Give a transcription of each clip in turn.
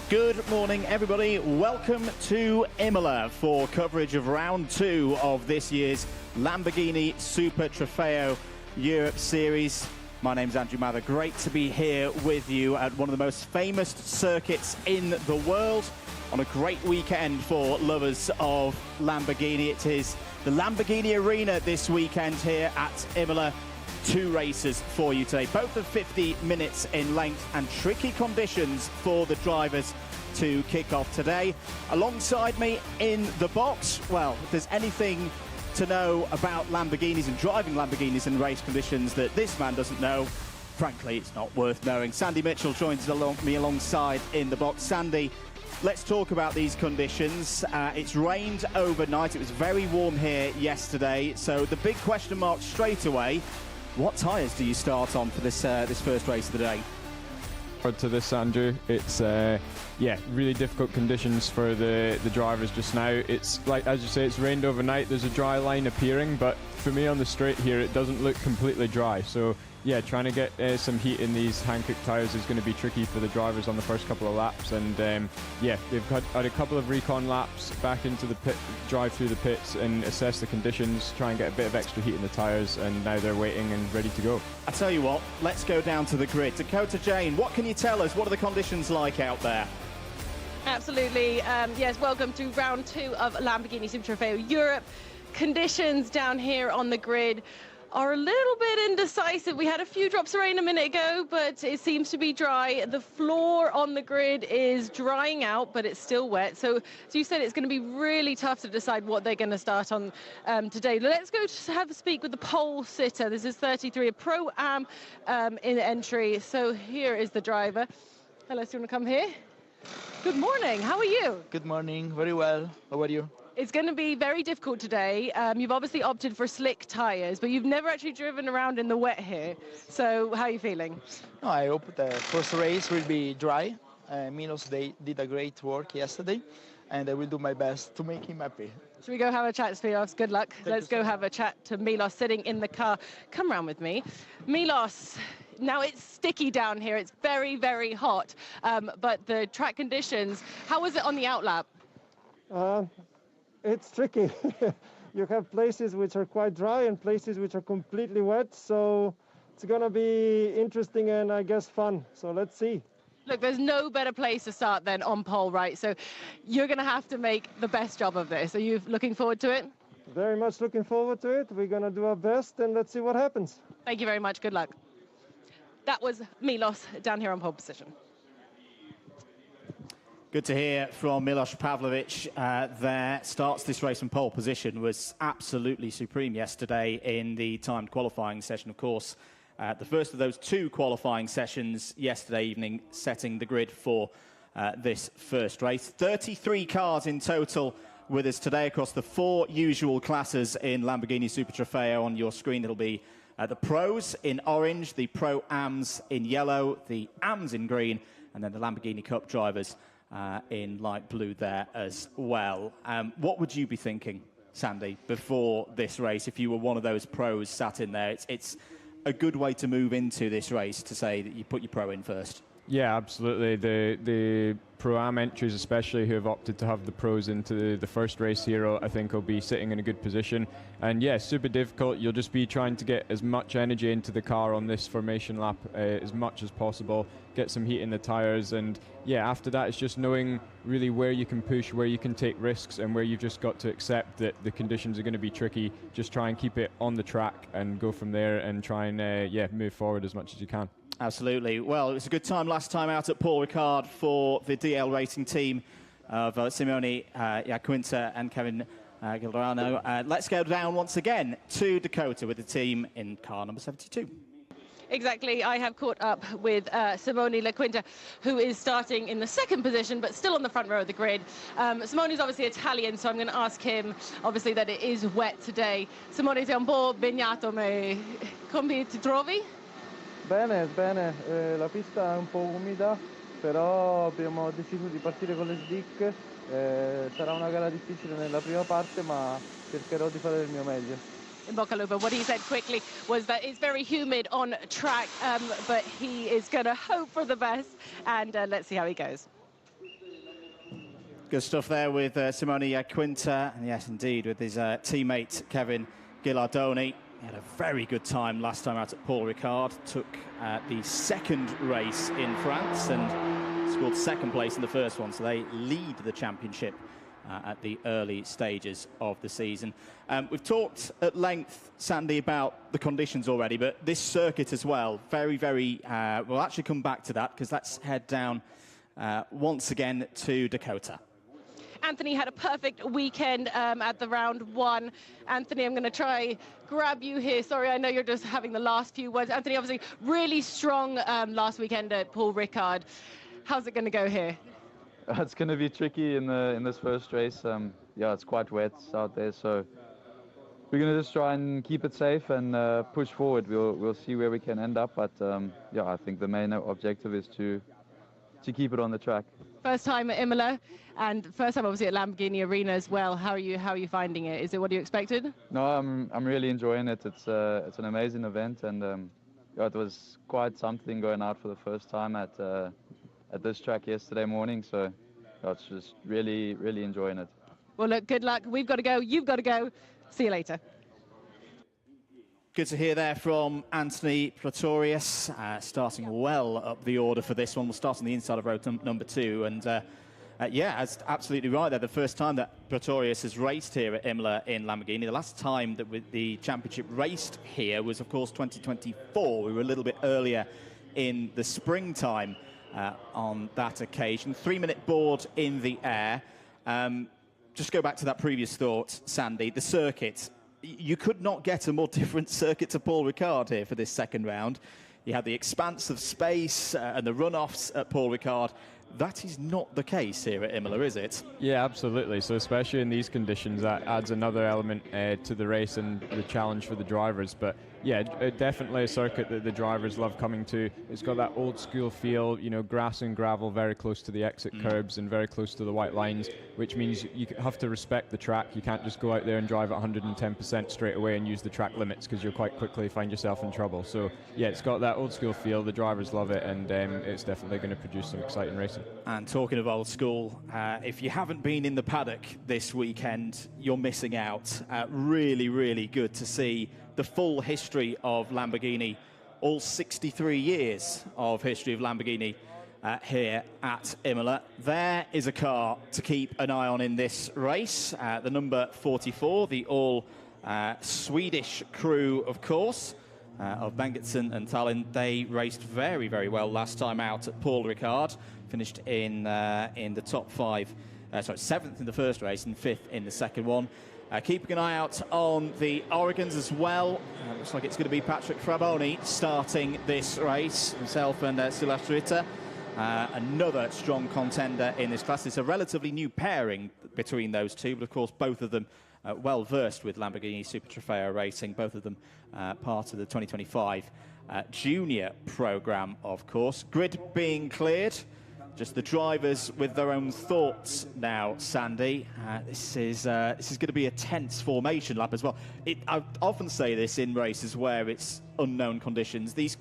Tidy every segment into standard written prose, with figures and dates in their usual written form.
Good morning, everybody. Welcome to Imola for coverage of round 2 of this year's Lamborghini Super Trofeo Europe Series. My name's Andrew Mather. Great to be here with you at one of the most famous circuits in the world on a great weekend for lovers of Lamborghini. It is the Lamborghini Arena this weekend here at Imola. 2 races for you today, both of 50 minutes in length and tricky conditions for the drivers to kick off today. Alongside me in the box, well, if there's anything to know about Lamborghinis and driving Lamborghinis in race conditions that this man doesn't know, frankly, it's not worth knowing. Sandy Mitchell joins me alongside in the box. Sandy, let's talk about these conditions. It's rained overnight. It was very warm here yesterday. So the big question mark straight away, what tyres do you start on for this first race of the day? To this, Andrew, it's really difficult conditions for the drivers just now. It's like, as you say, it's rained overnight. There's a dry line appearing, but for me on the straight here, it doesn't look completely dry. So yeah, trying to get some heat in these Hankook tyres is going to be tricky for the drivers on the first couple of laps. And they've had a couple of recon laps back into the pit, drive through the pits and assess the conditions, try and get a bit of extra heat in the tyres, and now they're waiting and ready to go. I tell you what, let's go down to the grid. Dakota Jane, what can you tell us? What are the conditions like out there? Absolutely. Yes, welcome to round 2 of Lamborghini Super Trofeo Europe. Conditions down here on the grid are a little bit indecisive. We had a few drops of rain a minute ago, but it seems to be dry. The floor on the grid is drying out, but it's still wet. So as you said, it's going to be really tough to decide what they're going to start on today. Let's go to have a speak with the pole sitter. This is 33, a Pro-Am in entry. So here is the driver. Hello, so you want to come here? Good morning. How are you? Good morning. Very well. How are you? It's going to be very difficult today. You've obviously opted for slick tyres, but you've never actually driven around in the wet here. So how are you feeling? No, I hope the first race will be dry. Milos, they did a great work yesterday, and I will do my best to make him happy. Should we go have a chat to Milos? Good luck. Let's go have a chat to Milos sitting in the car. Come round with me. Milos, now it's sticky down here. It's very, very hot. But the track conditions, how was it on the outlap? It's tricky. You have places which are quite dry and places which are completely wet, so it's going to be interesting and I guess fun. So let's see. Look, there's no better place to start than on pole, right? So you're going to have to make the best job of this. Are you looking forward to it? Very much looking forward to it. We're going to do our best and let's see what happens. Thank you very much. Good luck. That was Milos down here on pole position. Good to hear from Milos Pavlovic there. Starts this race from pole position, was absolutely supreme yesterday in the timed qualifying session. Of course, the first of those 2 qualifying sessions yesterday evening, setting the grid for this first race. 33 cars in total with us today across the 4 usual classes in Lamborghini Super Trofeo. On your screen, it'll be the Pros in orange, the Pro-Ams in yellow, the Ams in green, and then the Lamborghini Cup drivers in light blue there as well. What would you be thinking, Sandy, before this race if you were one of those pros sat in there? It's a good way to move into this race to say that you put your pro in first. Yeah, absolutely. The Pro-Am entries, especially, who have opted to have the pros into the first race here, I think will be sitting in a good position. And yeah, super difficult. You'll just be trying to get as much energy into the car on this formation lap as much as possible, get some heat in the tyres, and yeah, after that it's just knowing really where you can push, where you can take risks, and where you've just got to accept that the conditions are going to be tricky. Just try and keep it on the track and go from there and try and move forward as much as you can. Absolutely. Well, it was a good time last time out at Paul Ricard for the DL Racing team of Simone Iaquinta and Kevin Gildarano. Let's go down once again to Dakota with the team in car number 72. Exactly. I have caught up with Simone Iaquinta, who is starting in the 2nd position, but still on the front row of the grid. Simone is obviously Italian, so I'm going to ask him, obviously, that it is wet today. Simone, sei un po' bagnato, ma come ti trovi? Bene, bene. La pista è un po' umida, però abbiamo deciso di partire con le slick. Sarà una gara difficile nella prima parte, ma cercherò di fare il mio meglio. In bocca al lupo. What he said quickly was that it's very humid on track, but he is going to hope for the best, and let's see how he goes. Good stuff there with Simone Quinta, and yes, indeed, with his teammate Kevin Ghilardoni. He had a very good time last time out at Paul Ricard. Took the second race in France and scored second place in the first one, so they lead the championship at the early stages of the season. We've talked at length, Sandy, about the conditions already, but this circuit as well, very, we'll actually come back to that, because let's head down once again to Dakota. Anthony had a perfect weekend at the round one. Anthony, I'm going to try grab you here. Sorry, I know you're just having the last few words. Anthony, obviously really strong last weekend at Paul Ricard. How's it going to go here? It's going to be tricky in this first race. Yeah, it's quite wet out there, so we're going to just try and keep it safe and push forward. We'll see where we can end up, but yeah, I think the main objective is to keep it on the track. First time at Imola, and first time obviously at Lamborghini Arena as well. How are you finding it? Is it what you expected? No, I'm really enjoying it. It's an amazing event, and yeah, it was quite something going out for the first time at this track yesterday morning. So yeah, it's just really enjoying it. Well, look, good luck. We've got to go. You've got to go. See you later. Good to hear there from Anthony Pretorius, starting well up the order for this one. We'll start on the inside of row number 2. And yeah, that's absolutely right there. The first time that Pretorius has raced here at Imola in Lamborghini. The last time that the championship raced here was, of course, 2024. We were a little bit earlier in the springtime on that occasion. 3-minute board in the air. Just go back to that previous thought, Sandy. The circuit. You could not get a more different circuit to Paul Ricard here for this second round. You had the expanse of space and the runoffs at Paul Ricard. That is not the case here at Imola, is it? Yeah, absolutely. So especially in these conditions, that adds another element to the race and the challenge for the drivers. But yeah, definitely a circuit that the drivers love coming to. It's got that old school feel, you know, grass and gravel very close to the exit curbs and very close to the white lines, which means you have to respect the track. You can't just go out there and drive at 110% straight away and use the track limits, because you'll quite quickly find yourself in trouble. So yeah, it's got that old school feel. The drivers love it, and it's definitely going to produce some exciting racing. And talking of old school, if you haven't been in the paddock this weekend, you're missing out. Really good to see the full history of Lamborghini, all 63 years of history of Lamborghini here at Imola. There is a car to keep an eye on in this race, the number 44, the all Swedish crew, of course, of Bengtsson and Tallinn. They raced very well last time out at Paul Ricard, finished in the top 5, sorry, 7th in the first race and 5th in the second one. Keeping an eye out on the Oregons as well. Looks like it's going to be Patrick Fraboni starting this race, himself and Sulastrita. Another strong contender in this class. It's a relatively new pairing between those two, but of course both of them well versed with Lamborghini Super Trofeo racing, both of them part of the 2025 junior program, of course. Grid being cleared. Just the drivers with their own thoughts now, Sandy. This is going to be a tense formation lap as well. I often say this in races where it's unknown conditions. This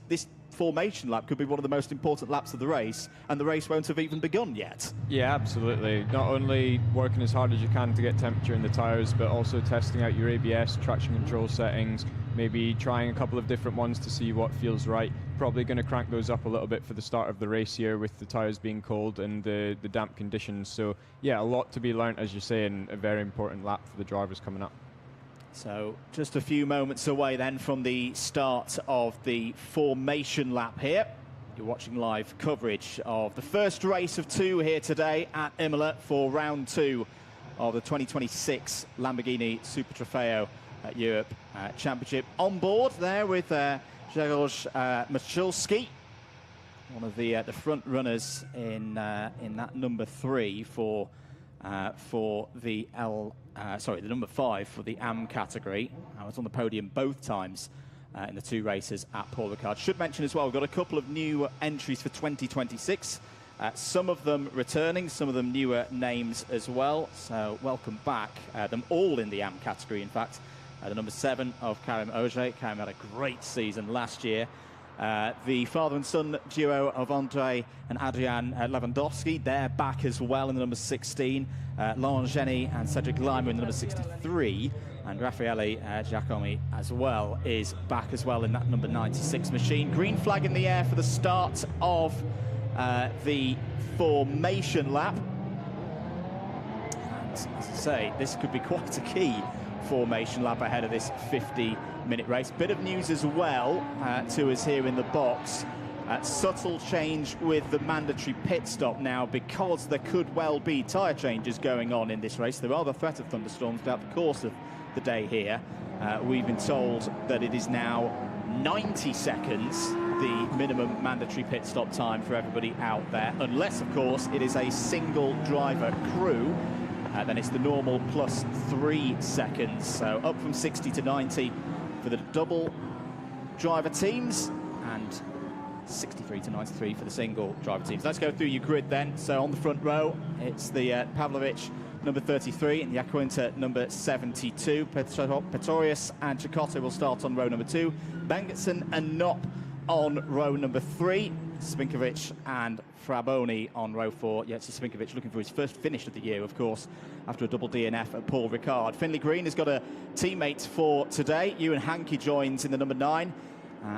formation lap could be one of the most important laps of the race, and the race won't have even begun yet. Yeah, absolutely. Not only working as hard as you can to get temperature in the tyres, but also testing out your ABS, traction control settings, maybe trying a couple of different ones to see what feels right. Probably going to crank those up a little bit for the start of the race here with the tyres being cold and the damp conditions. So yeah, a lot to be learnt, as you say, and a very important lap for the drivers coming up. So just a few moments away then from the start of the formation lap here. You're watching live coverage of the first race of 2 here today at Imola for round 2 of the 2026 Lamborghini Super Trofeo Europe Championship. On board there with Grzegorz Machulski, one of the front runners in that number 3 for the the number 5 for the AM category. I was on the podium both times in the 2 races at Paul Ricard. Should mention as well, we've got a couple of new entries for 2026. Some of them returning, some of them newer names as well. So welcome back, them all in the AM category, in fact. The number 7 of Karim Oje. Karim had a great season last year. The father and son duo of Andrei and Adrian Lewandowski, they're back as well in the number 16. Laurent Geny and Cedric Lima in the number 63. And Raffaele Giacomi as well is back as well in that number 96 machine. Green flag in the air for the start of the formation lap. And as I say, this could be quite a key formation lap ahead of this 50-minute race. Bit of news as well to us here in the box. Subtle change with the mandatory pit stop now, because there could well be tyre changes going on in this race. There are the threat of thunderstorms throughout the course of the day here. We've been told that it is now 90 seconds, the minimum mandatory pit stop time for everybody out there, unless, of course, it is a single driver crew. Then it's the normal plus 3 seconds. So up from 60 to 90 for the double driver teams, and 63 to 93 for the single driver teams. Let's go through your grid then. So on the front row, it's the Pavlovich number 33 and Yaquinta number 72. Pretorius and Chicotto will start on row number 2. Bengerson and Knopp on row number 3. Spinkovic and Fraboni on row 4. Yetsi Spinkovic looking for his first finish of the year, of course, after a double DNF at Paul Ricard. Finley Green has got a teammate for today. Ewan Hankey joins in the number 9.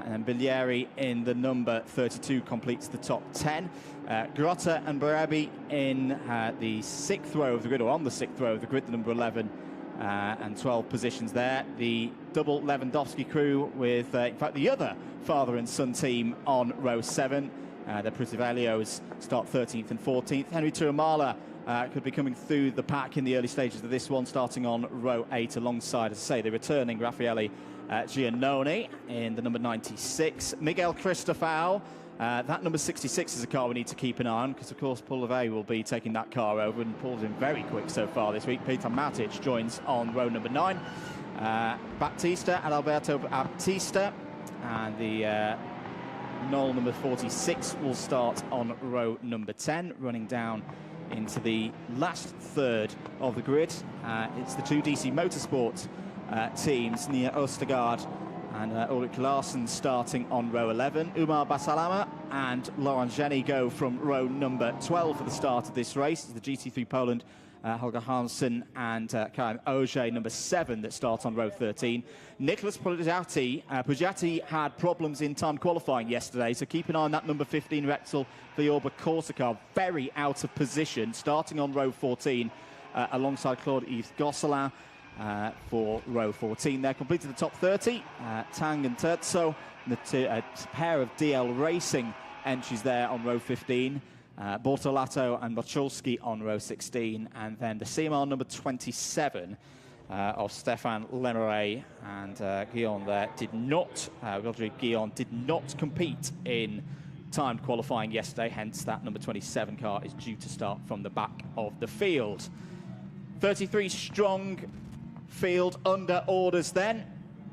And Bilieri in the number 32 completes the top 10. Grotta and Barabi in the 6th row of the grid, or on the 6th row of the grid, the number 11 and 12 positions there. The double Lewandowski crew with, in fact, the other father and son team on row 7. The Prusivalios start 13th and 14th. Henry Tuamala could be coming through the pack in the early stages of this one, starting on row 8 alongside, as I say, the returning Raffaele Giannone in the number 96. Miguel Cristofao, that number 66 is a car we need to keep an eye on, because of course Paul Levey will be taking that car over, and Paul's been very quick so far this week. Peter Matic joins on row number 9. Baptista and Alberto Baptista, and the Knoll number 46 will start on row number 10, running down into the last third of the grid. It's the 2 DC Motorsport teams, Nia Ostergaard and Ulrich Larsen, starting on row 11. Umar Basalama and Laurent Geny go from row number 12 for the start of this race. It's the GT3 Poland, Holger Hansen and Karim Auger, number 7, that start on row 13. Nicholas Pugiati had problems in time qualifying yesterday, so keep an eye on that number 15 Rexel Viorba Corsica, very out of position, starting on row 14 alongside Claude-Yves Gosselin. For row 14 there. Completed the top 30, Tang and Terzo, a pair of DL Racing entries there on row 15, Bortolato and Bocholski on row 16, and then the CMR number 27 of Stefan Lemeray and Guillaume there did not, Rodrigue Guillaume did not compete in timed qualifying yesterday, hence that number 27 car is due to start from the back of the field. 33 strong field under orders then.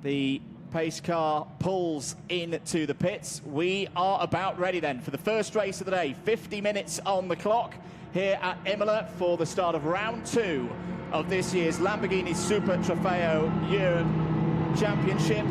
The pace car pulls into the pits. We are about ready then for the first race of the day. 50 minutes on the clock here at Imola for the start of round 2 of this year's Lamborghini Super Trofeo Europe Championship.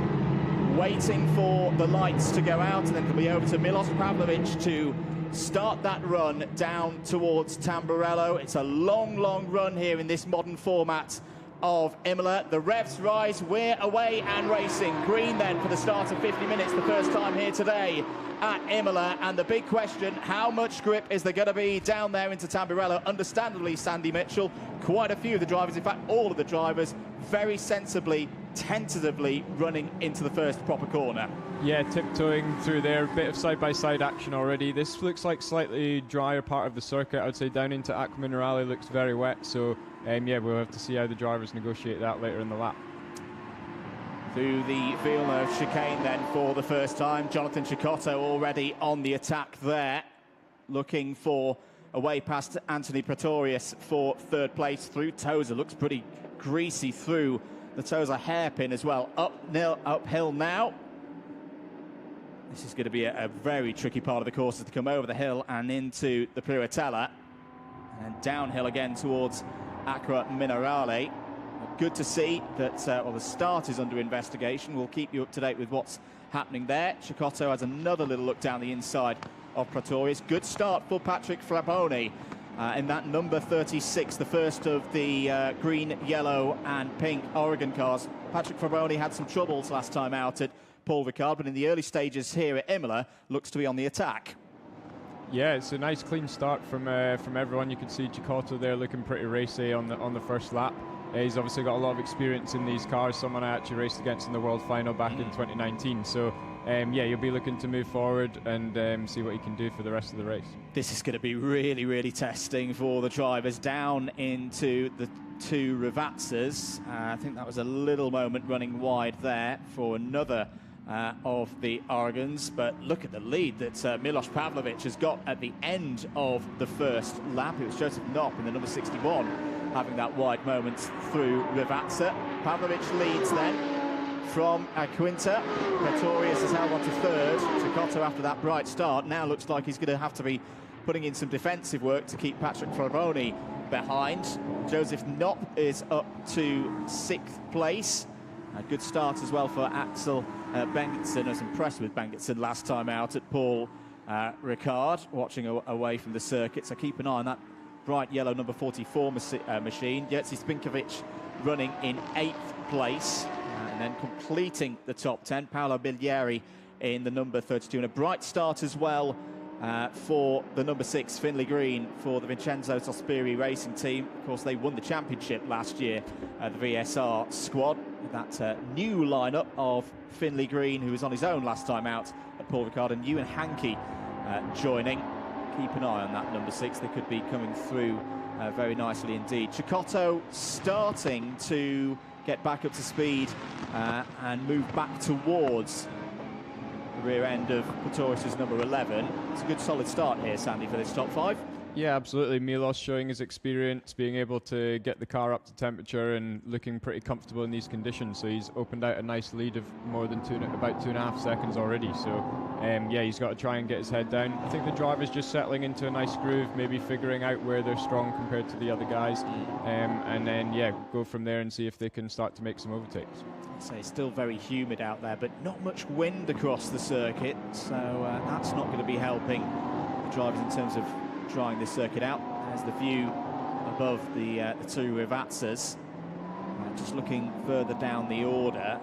Waiting for the lights to go out, and then it'll be over to Milos Pavlovic to start that run down towards Tamburello. It's a long, long run here in this modern format of Imola. The revs rise, we're away and racing. Green then for the start of 50 minutes, the first time here today at Imola. And the big question, how much grip is there going to be down there into Tamburello? Understandably, Sandy Mitchell, quite a few of the drivers, in fact all of the drivers, very sensibly, tentatively running into the first proper corner. Yeah, tiptoeing through there, bit of side-by-side action already. This looks like slightly drier part of the circuit. I would say down into Acqua Minerale looks very wet, so yeah, we'll have to see how the drivers negotiate that later in the lap. Through the Villeneuve chicane then for the first time. Jonathan Chicotto already on the attack there, looking for a way past Anthony Pretorius for third place through Tozer. Looks pretty greasy through the Tozer hairpin as well. Uphill now. This is going to be a very tricky part of the course to come over the hill and into the Piruetella. And downhill again towards Acqua Minerale. Good to see that well, the start is under investigation. We'll keep you up to date with what's happening there. Cecotto has another little look down the inside of Pretorius. Good start for Patrick Fraboni in that number 36, the first of the green, yellow and pink Oregon cars. Patrick Fraboni had some troubles last time out at Paul Ricard, but in the early stages here at Imola, looks to be on the attack. Yeah, it's a nice clean start from everyone. You can see Cecotto there looking pretty racy on the first lap. He's obviously got a lot of experience in these cars, someone I actually raced against in the World Final back in 2019. So, yeah, you'll be looking to move forward and see what he can do for the rest of the race. This is going to be really, really testing for the drivers down into the two Rivazzas. I think that was a little moment running wide there for another of the Oregons, but look at the lead that Milos Pavlovic has got at the end of the first lap. It was Joseph Knopp in the number 61 having that wide moment through Rivazza. Pavlovic leads then from Quinta. Pretorius has held on to third. Cecotto, after that bright start, now looks like he's going to have to be putting in some defensive work to keep Patrick Fraboni behind. Joseph Knopp is up to 6th place. A good start as well for Axel Bengtson. I was impressed with Bengtson last time out at Paul Ricard, watching away from the circuit. So keep an eye on that bright yellow number 44 machine. Jerzy Spinkovic running in 8th place. And then completing the top 10, Paolo Biglieri in the number 32. And a bright start as well for the number 6, Finley Green, for the Vincenzo Sospiri racing team. Of course, they won the championship last year, the VSR squad. That new lineup of Finley Green, who was on his own last time out at Paul Ricard, and Ewan Hankey joining. Keep an eye on that number 6. They could be coming through very nicely indeed. Cecotto starting to get back up to speed and move back towards the rear end of Pretorius' number 11. It's a good solid start here, Sandy, for this top 5. Yeah, absolutely. Milos showing his experience, being able to get the car up to temperature and looking pretty comfortable in these conditions. So he's opened out a nice lead of more than about 2.5 seconds already. So, yeah, he's got to try and get his head down. I think the driver's just settling into a nice groove, maybe figuring out where they're strong compared to the other guys. And then, yeah, go from there and see if they can start to make some overtakes. So it's still very humid out there, but not much wind across the circuit. So that's not going to be helping the drivers in terms of drying this circuit out. There's the view above the two Rivazzas. Just looking further down the order,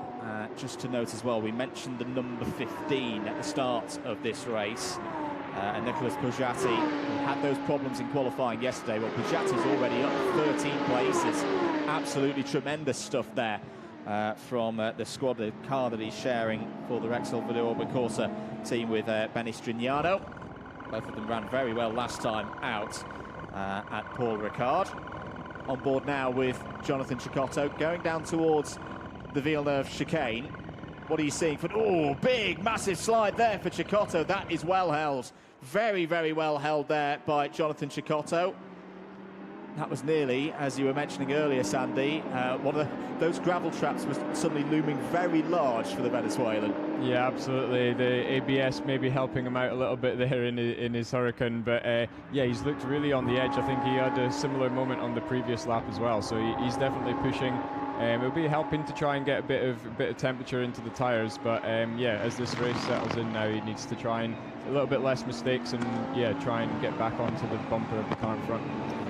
just to note as well, we mentioned the number 15 at the start of this race, and Nicolas Pujatti, who had those problems in qualifying yesterday. Well, Pujatti's already up 13 places. Absolutely tremendous stuff there from the squad, the car that he's sharing for the Rexel Villorba Corsa team with Benny Strignano. Both of them ran very well last time out at Paul Ricard. On board now with Jonathan Cecotto, going down towards the Villeneuve chicane. What are you seeing? Oh, big, massive slide there for Cecotto. That is well held. Very, very well held there by Jonathan Cecotto. That was nearly, as you were mentioning earlier, Sandy, one of those gravel traps was suddenly looming very large for the Venezuelan. Yeah, absolutely. The ABS maybe helping him out a little bit there in his Huracan, but yeah, he's looked really on the edge. I think he had a similar moment on the previous lap as well, so he's definitely pushing. It'll be helping to try and get a bit of temperature into the tyres, but yeah, as this race settles in now, he needs to try and a little bit less mistakes and yeah, try and get back onto the bumper of the car in front.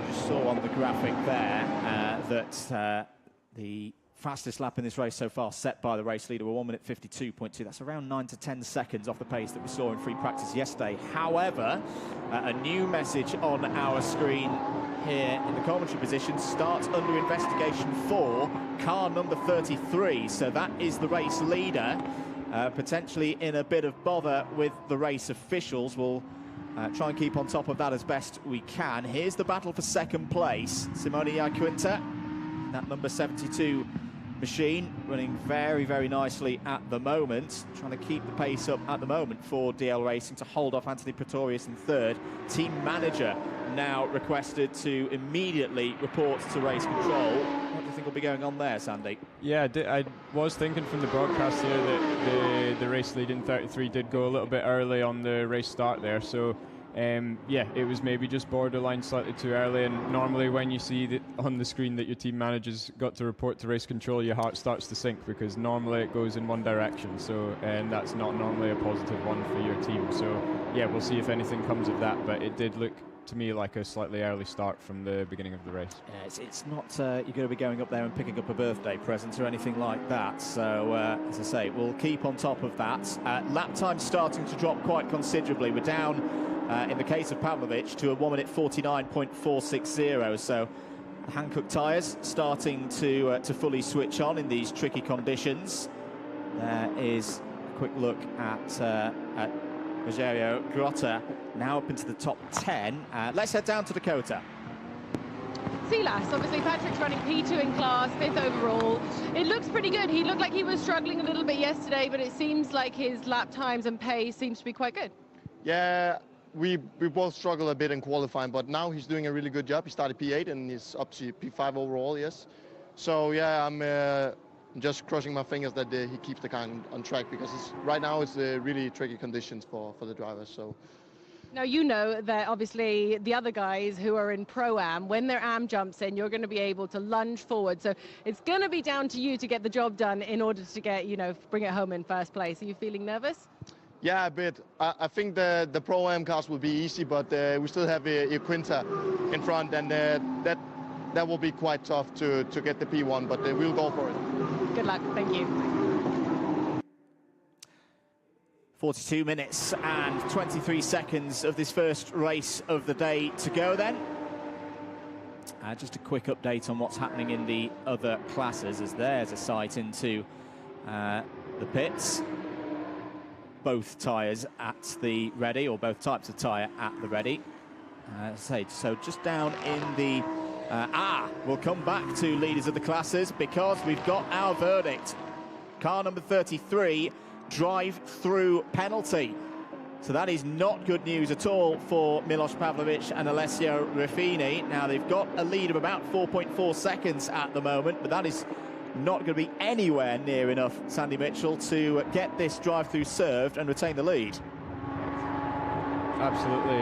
Just saw on the graphic there that the fastest lap in this race so far set by the race leader were 1:52.2. That's around 9 to 10 seconds off the pace that we saw in free practice yesterday. However, a new message on our screen here in the commentary position: starts under investigation for car number 33. So that is the race leader, potentially in a bit of bother with the race officials. We'll try and keep on top of that as best we can. Here's the battle for second place. Simone Iaquinta, that number 72 machine, running very, very nicely at the moment, trying to keep the pace up at the moment for DL Racing to hold off Anthony Pretorius in third. Team manager now requested to immediately report to race control. What do you think will be going on there, Sandy? Yeah, I was thinking from the broadcast here that the race lead in 33 did go a little bit early on the race start there, so yeah, it was maybe just borderline slightly too early, and normally when you see that on the screen that your team manager's got to report to race control, your heart starts to sink, because normally it goes in one direction, so and that's not normally a positive one for your team. So yeah, we'll see if anything comes of that, but it did look to me like a slightly early start from the beginning of the race. Yeah, it's not you're going to be going up there and picking up a birthday present or anything like that, so as I say, we'll keep on top of that. Lap time starting to drop quite considerably. We're down in the case of Pavlovic to a 1 minute 49.460, so the Hankook tyres starting to fully switch on in these tricky conditions. There is a quick look at Rogerio Grotta now up into the top 10. Let's head down to Dakota. Silas, obviously Patrick's running P2 in class, 5th overall. It looks pretty good. He looked like he was struggling a little bit yesterday, but it seems like his lap times and pace seems to be quite good. Yeah, we both struggled a bit in qualifying, but now he's doing a really good job. He started P8 and he's up to P5 overall, yes. So yeah, I'm just crossing my fingers that he keeps the car on track, because right now it's really tricky conditions for the drivers. So. Now, you know that obviously the other guys who are in Pro-Am, when their Am jumps in, you're going to be able to lunge forward. So it's going to be down to you to get the job done in order to get, bring it home in first place. Are you feeling nervous? Yeah, a bit. I think the Pro-Am cars will be easy, but we still have a Quinta in front, and that will be quite tough to get the P1, but we'll go for it. Good luck. Thank you. 42 minutes and 23 seconds of this first race of the day to go then. Just a quick update on what's happening in the other classes, as there's a sight into the pits. Both tyres at the ready, or both types of tyre at the ready. So just down in the... we'll come back to leaders of the classes, because we've got our verdict. Car number 33, drive-through penalty. So that is not good news at all for Milos Pavlovic and Alessio Ruffini. Now, they've got a lead of about 4.4 seconds at the moment, but that is not going to be anywhere near enough, Sandy Mitchell, to get this drive-through served and retain the lead. Absolutely,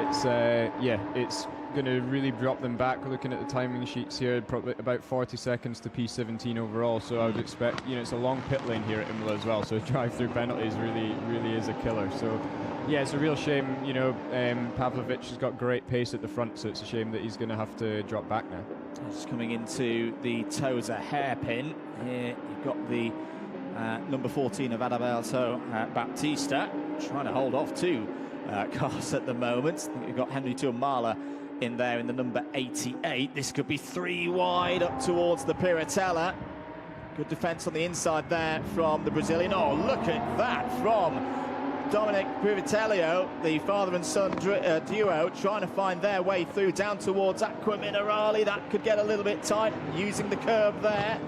it's going to really drop them back. Looking at the timing sheets here, probably about 40 seconds to P17 overall, so I would expect, it's a long pit lane here at Imola as well, so drive-through penalties really is a killer. So yeah, it's a real shame. Pavlovic has got great pace at the front, so it's a shame that he's going to have to drop back now. Just coming into the Tosa hairpin here, you've got the number 14 of Adalberto Baptista trying to hold off two cars at the moment. I think you've got Henry Imola in there in the number 88. This could be 3 wide up towards the Piratella. Good defense on the inside there from the Brazilian. Oh, look at that from Dominic Privitello, the father and son duo, trying to find their way through down towards Acqua Minerale. That could get a little bit tight, using the curb there.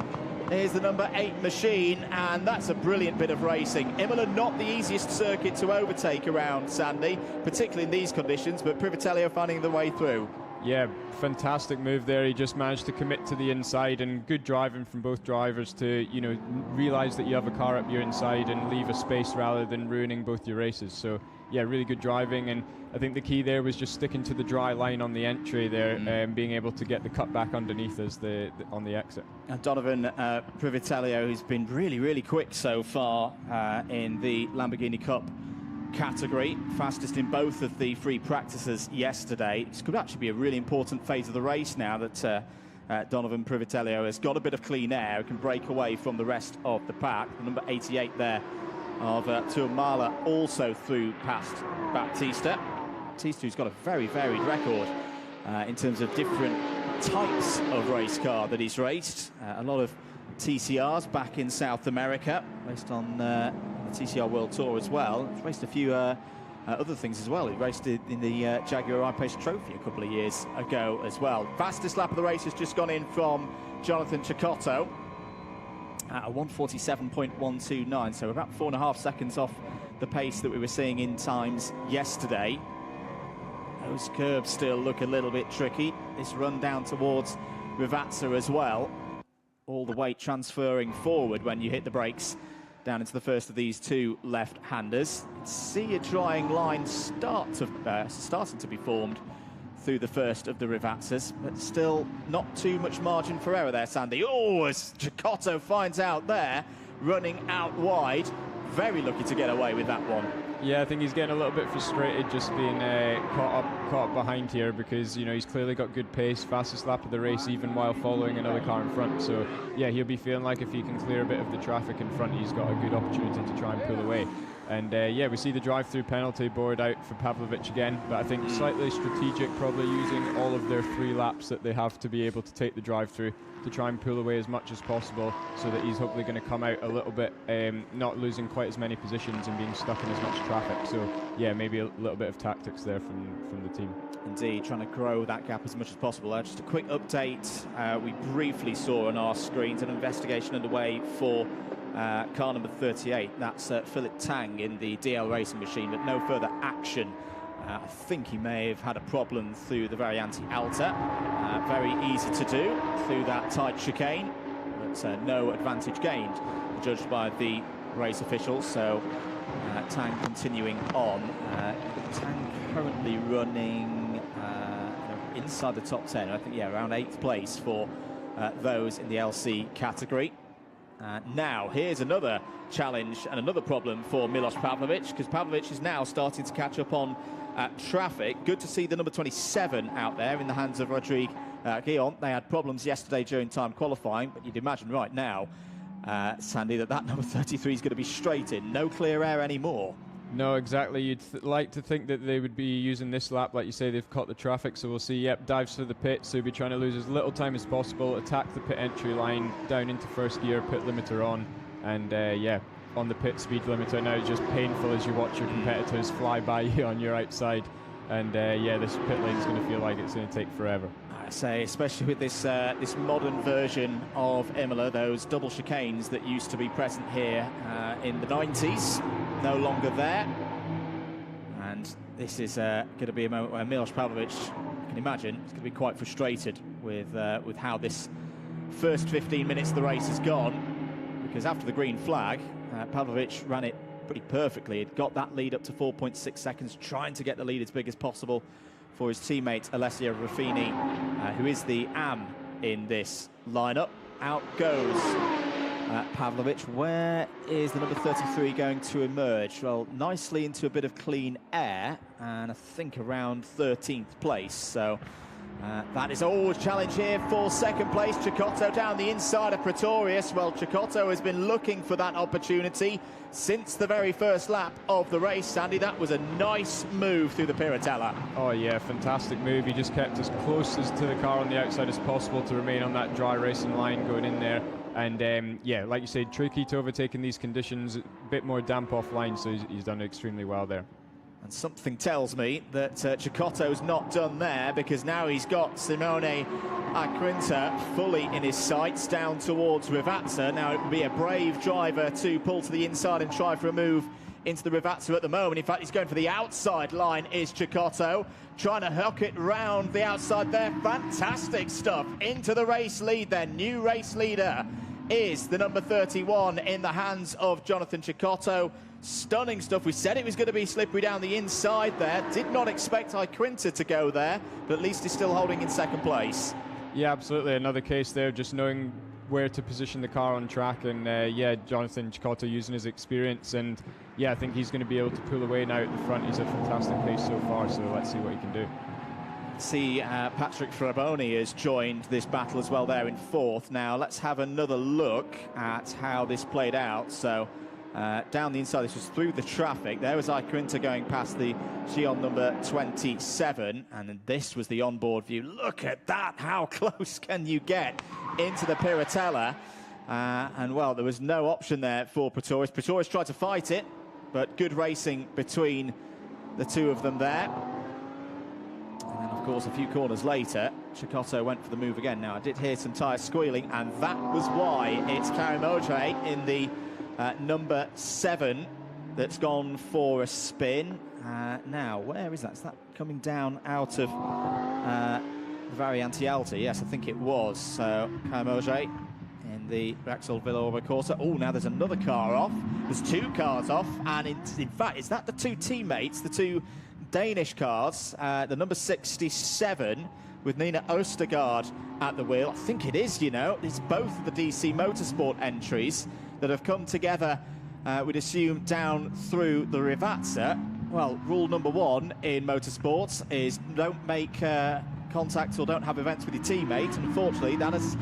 Here's the number 8 machine, and that's a brilliant bit of racing. Imola, not the easiest circuit to overtake around, Sandy, particularly in these conditions, but Privitello finding the way through. Yeah, fantastic move there. He just managed to commit to the inside, and good driving from both drivers to, realise that you have a car up your inside and leave a space rather than ruining both your races. So, yeah, really good driving, and I think the key there was just sticking to the dry line on the entry there, being able to get the cut back underneath as on the exit. And Donovan Privitello, who's been really quick so far in the Lamborghini Cup category, fastest in both of the free practices yesterday. This could actually be a really important phase of the race now that Donovan Privitello has got a bit of clean air, can break away from the rest of the pack. The number 88 there of Tuamala also through past Baptista. Baptista, who's got a very varied record in terms of different types of race car that he's raced. A lot of TCRs back in South America, based on the TCR World Tour as well. He's raced a few other things as well. He raced in the Jaguar I-Pace Trophy a couple of years ago as well. Fastest lap of the race has just gone in from Jonathan Cecotto at a 1:47.129, so about 4.5 seconds off the pace that we were seeing in times yesterday. Those curbs still look a little bit tricky. This run down towards Rivazza as well. All the weight transferring forward when you hit the brakes down into the first of these two left-handers. See a drying line starting to be formed through the first of the Rivazzas, but still not too much margin for error there, Sandy. Oh, as Cecotto finds out there, running out wide. Very lucky to get away with that one. Yeah, I think he's getting a little bit frustrated just being caught up behind here, because he's clearly got good pace, fastest lap of the race, even while following another car in front. So yeah, he'll be feeling like if he can clear a bit of the traffic in front, he's got a good opportunity to try and pull away. And yeah, we see the drive-through penalty board out for Pavlovic again, but I think slightly strategic, probably using all of their 3 laps that they have to be able to take the drive-through to try and pull away as much as possible, so that he's hopefully going to come out a little bit, not losing quite as many positions and being stuck in as much traffic. So yeah, maybe a little bit of tactics there from the team. Indeed, trying to grow that gap as much as possible. Just a quick update. We briefly saw on our screens an investigation underway for car number 38. That's Philip Tang in the DL Racing machine, but no further action. I think he may have had a problem through the Variante Alta. Very easy to do through that tight chicane, but no advantage gained, judged by the race officials. So Tang continuing on. Tang currently running inside the top 10. I think, yeah, around 8th place for those in the LC category. Now, here's another challenge and another problem for Milos Pavlovic, because Pavlovic is now starting to catch up on traffic. Good to see the number 27 out there in the hands of Rodrigue Guillon. They had problems yesterday during time qualifying, but you'd imagine right now, Sandy, that number 33 is going to be straight in. No clear air anymore. No, exactly. You'd like to think that they would be using this lap. Like you say, they've caught the traffic, so we'll see, yep, dives for the pit, so he'll be trying to lose as little time as possible, attack the pit entry line, down into first gear, pit limiter on, and yeah, on the pit speed limiter now. It's just painful as you watch your competitors fly by you on your outside, and yeah, this pit lane is going to feel like it's going to take forever. I say, especially with this this modern version of Imola, those double chicanes that used to be present here in the 90s, no longer there. And this is going to be a moment where Milos Pavlovic, you can imagine, is going to be quite frustrated with how this first 15 minutes of the race has gone, because after the green flag, Pavlovic ran it pretty perfectly. He'd got that lead up to 4.6 seconds, trying to get the lead as big as possible for his teammate Alessio Ruffini, who is the AM in this lineup. Out goes Pavlovic. Where is the number 33 going to emerge? Well, nicely into a bit of clean air, and I think around 13th place. So that is always a challenge here for second place. Cecotto down the inside of Pretorius. Well, Cecotto has been looking for that opportunity since the very first lap of the race. Sandy, that was a nice move through the Piratella. Oh yeah, fantastic move. He just kept as close as to the car on the outside as possible to remain on that dry racing line going in there. And yeah, like you said, tricky to overtake in these conditions, a bit more damp offline, so he's done extremely well there. And something tells me that Cecotto's not done there, because now he's got Simone Acquinta fully in his sights down towards Rivazza. Now it would be a brave driver to pull to the inside and try for a move into the Rivazza at the moment. In fact, he's going for the outside line, is Cecotto, trying to hook it round the outside there. Fantastic stuff into the race lead then. New race leader is the number 31 in the hands of Jonathan Cecotto. Stunning stuff. We said it was going to be slippery down the inside there. Did not expect Acquinta to go there, but at least he's still holding in second place. Yeah, absolutely. Another case there, just knowing where to position the car on track, and yeah, Jonathan Cecotto using his experience, and yeah, I think he's going to be able to pull away now at the front. He's a fantastic pace so far, so let's see what he can do. See, Patrick Fraboni has joined this battle as well there in fourth. Now let's have another look at how this played out. So down the inside, this was through the traffic. There was Acquinta going past the Gion number 27, and then this was the onboard view. Look at that, how close can you get into the Piratella? And well, there was no option there for Pretorius. Pretorius tried to fight it, but good racing between the two of them there. And then, of course, a few corners later, Cecotto went for the move again. Now, I did hear some tyres squealing, and that was why it's Karim Ogier in the number 7 that's gone for a spin. Now, where is that? Is that coming down out of the Variante Alta? Yes, I think it was. So, Karim Ogier in the Rexall Villorba Corsa. Oh, now there's another car off. There's 2 cars off, and in fact, is that the 2 teammates, the 2 Danish cars, the number 67 with Nina Østergaard at the wheel? I think it is, you know. It's both of the DC Motorsport entries that have come together, we'd assume, down through the Rivazza. Well, rule number 1 in motorsports is don't make contact or don't have events with your teammate. Unfortunately, that has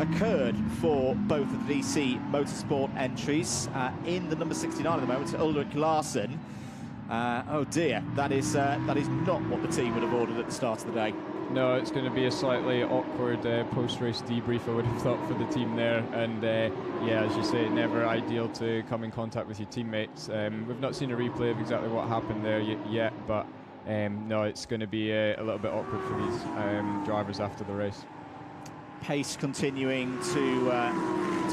occurred for both of the DC Motorsport entries. In the number 69 at the moment, Ulrik Larsen. Oh dear, that is not what the team would have ordered at the start of the day. No, it's going to be a slightly awkward post-race debrief, I would have thought, for the team there. And yeah, as you say, never ideal to come in contact with your teammates. We've not seen a replay of exactly what happened there yet, but no, it's going to be a little bit awkward for these drivers after the race. Pace continuing to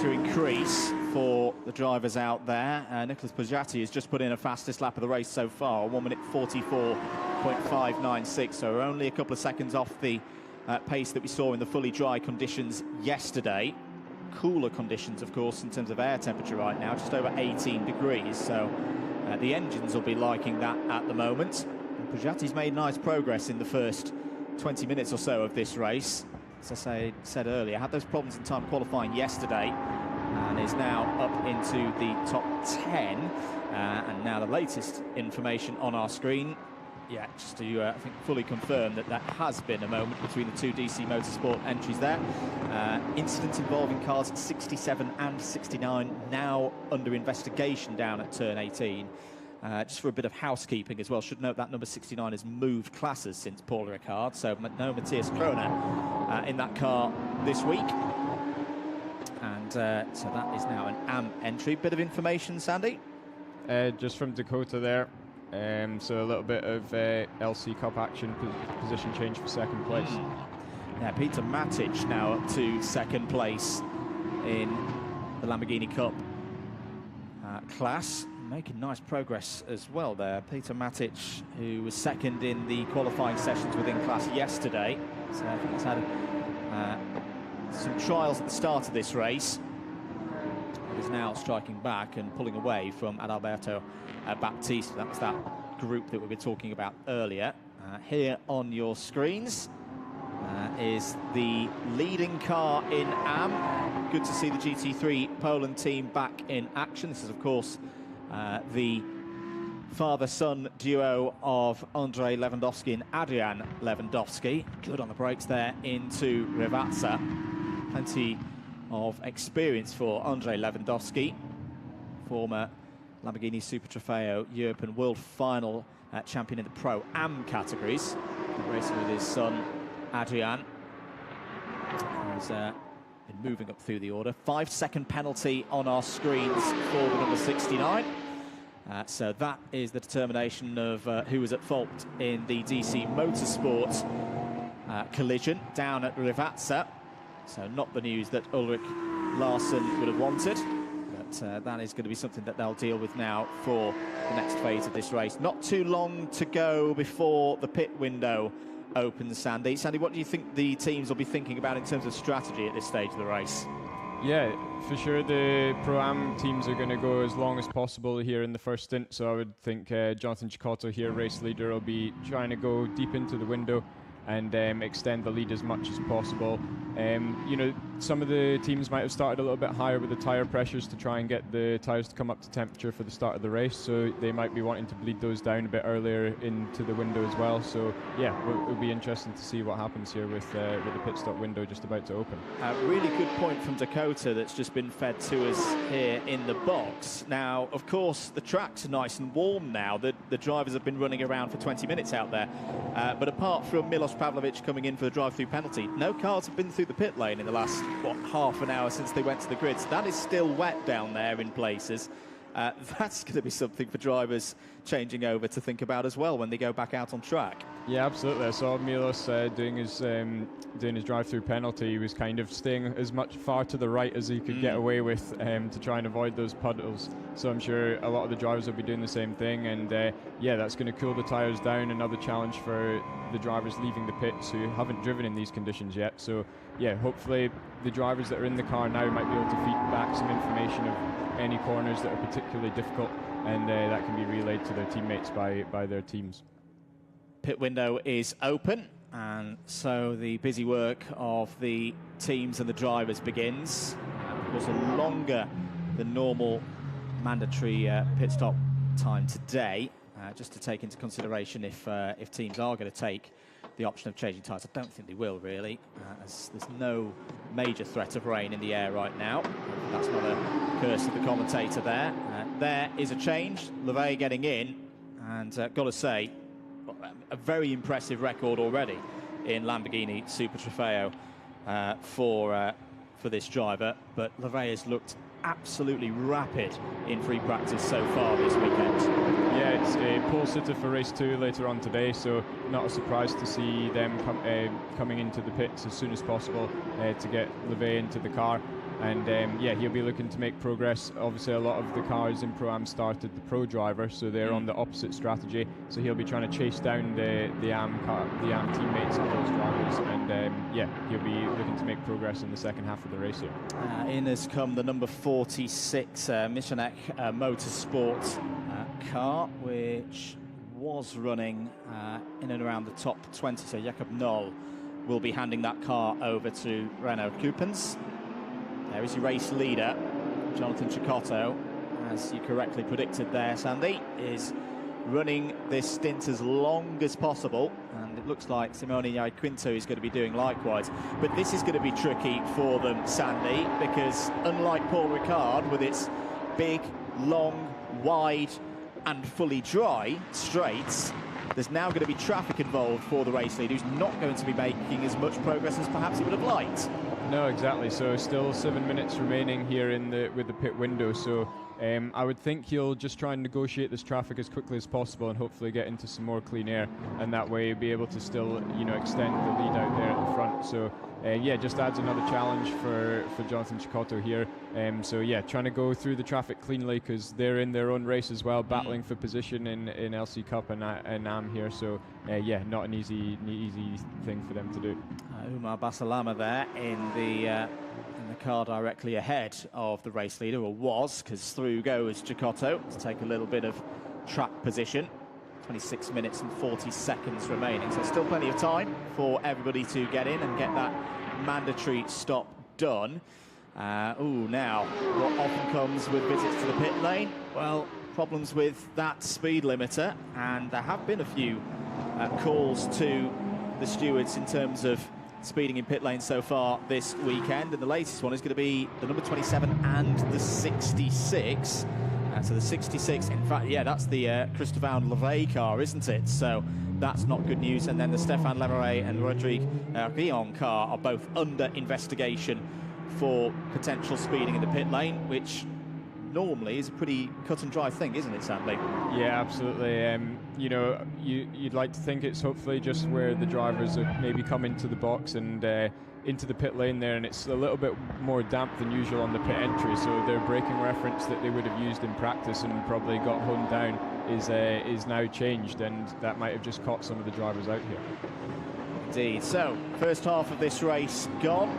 increase for the drivers out there. Nicholas Pujatti has just put in a fastest lap of the race so far, 1 minute 44.596, so we're only a couple of seconds off the pace that we saw in the fully dry conditions yesterday. Cooler conditions, of course, in terms of air temperature right now, just over 18 degrees, so the engines will be liking that at the moment. Pujatti's made nice progress in the first 20 minutes or so of this race. As I said earlier, had those problems in time qualifying yesterday and is now up into the top 10. And now the latest information on our screen, yeah, just to I think fully confirm that that has been a moment between the 2 DC Motorsport entries there. Incidents involving cars 67 and 69 now under investigation down at turn 18. Just for a bit of housekeeping as well, should note that number 69 has moved classes since Paul Ricard, so no Matthias Kroner in that car this week. And so that is now an AM entry. Bit of information, Sandy? Just from Dakota there. So a little bit of LC Cup action, position change for second place. Yeah, Peter Matic now up to second place in the Lamborghini Cup class. Making nice progress as well there. Peter Matic, who was second in the qualifying sessions within class yesterday. So I think he's had some trials at the start of this race. He's now striking back and pulling away from Adalberto Baptista. That was that group that we were talking about earlier. Here on your screens is the leading car in AM. Good to see the GT3 Poland team back in action. This is, of course, the father-son duo of Andrzej Lewandowski and Adrian Lewandowski. Good on the brakes there into Rivazza. Plenty of experience for Andrzej Lewandowski, former Lamborghini Super Trofeo Europe and World Final champion in the Pro-Am categories. Racing with his son Adrian, who's been moving up through the order. 5-second penalty on our screens for the number 69. So that is the determination of who was at fault in the DC Motorsport collision down at Rivazza. So not the news that Ulrik Larsen would have wanted, but that is going to be something that they'll deal with now for the next phase of this race. Not too long to go before the pit window opens, Sandy. Sandy, what do you think the teams will be thinking about in terms of strategy at this stage of the race? Yeah, for sure the Pro-Am teams are going to go as long as possible here in the first stint, so I would think Jonathan Cicotto here, race leader, will be trying to go deep into the window and extend the lead as much as possible. You know, some of the teams might have started a little bit higher with the tyre pressures to try and get the tyres to come up to temperature for the start of the race, so they might be wanting to bleed those down a bit earlier into the window as well. So yeah, it'll be interesting to see what happens here with the pit stop window just about to open. A really good point from Dakota that's just been fed to us here in the box. Now, of course, the track's nice and warm now. The drivers have been running around for 20 minutes out there, but apart from Milos Pavlovic coming in for the drive-through penalty, no cars have been through the pit lane in the last, what, half an hour since they went to the grids. That is still wet down there in places. That's going to be something for drivers changing over to think about as well when they go back out on track. Yeah, absolutely. I saw Milos doing his drive-through penalty. He was kind of staying as far to the right as he could get away with to try and avoid those puddles. So I'm sure a lot of the drivers will be doing the same thing. And yeah, that's going to cool the tyres down. Another challenge for the drivers leaving the pits who haven't driven in these conditions yet. So yeah, hopefully the drivers that are in the car now might be able to feed back some information of any corners that are particularly difficult, and that can be relayed to their teammates by their teams. Pit window is open, and so the busy work of the teams and the drivers begins. Of course, a longer than normal mandatory pit stop time today, just to take into consideration if teams are going to take the option of changing tyres. I don't think they will, really, as there's no major threat of rain in the air right now. That's not a curse of the commentator there. There is a change. Lavey getting in, and got to say, a very impressive record already in Lamborghini Super Trofeo for this driver. But Lavey has looked absolutely rapid in free practice so far this weekend. Yeah, it's a pole sitter for race 2 later on today, so not a surprise to see them coming into the pits as soon as possible to get Lavey into the car. And yeah, he'll be looking to make progress. Obviously, a lot of the cars in Pro-Am started the Pro driver, so they're on the opposite strategy. So he'll be trying to chase down the AM teammates of those drivers, and yeah, he'll be looking to make progress in the second half of the race here. In has come the number 46 Michanek Motorsport car, which was running in and around the top 20. So Jakob Knoll will be handing that car over to Renaud Coupens. There is your race leader, Jonathan Cecotto, as you correctly predicted there, Sandy, is running this stint as long as possible, and it looks like Simone Iaquinto is going to be doing likewise. But this is going to be tricky for them, Sandy, because unlike Paul Ricard, with its big, long, wide and fully dry straights, there's now going to be traffic involved for the race leader, who's not going to be making as much progress as perhaps he would have liked. No, exactly. So still 7 minutes remaining here with the pit window. So I would think he'll just try and negotiate this traffic as quickly as possible and hopefully get into some more clean air, and that way be able to still, extend the lead out there at the front. So yeah, just adds another challenge for Jonathan Cecotto here. So yeah, trying to go through the traffic cleanly, because they're in their own race as well, battling for position in LC Cup and AM here. So yeah, not an easy thing for them to do. Umar Basalama there in the car directly ahead of the race leader, or was, because through goes Cecotto to take a little bit of track position. 26 minutes and 40 seconds remaining, so still plenty of time for everybody to get in and get that mandatory stop done. Now, what often comes with visits to the pit lane? Well, problems with that speed limiter, and there have been a few calls to the stewards in terms of speeding in pit lane so far this weekend, and the latest one is going to be the number 27 and the 66. So the 66, in fact, yeah, that's the Christophe Lavey car, isn't it? So that's not good news. And then the Stéphane Lemeray and Rodrigue Rion car are both under investigation for potential speeding in the pit lane, which normally is a pretty cut and dry thing, isn't it, Sandy? Yeah, absolutely. You'd like to think it's hopefully just where the drivers have maybe come into the box and into the pit lane there, and it's a little bit more damp than usual on the pit entry, so their braking reference that they would have used in practice and probably got honed down is now changed, and that might have just caught some of the drivers out here. Indeed. So first half of this race gone.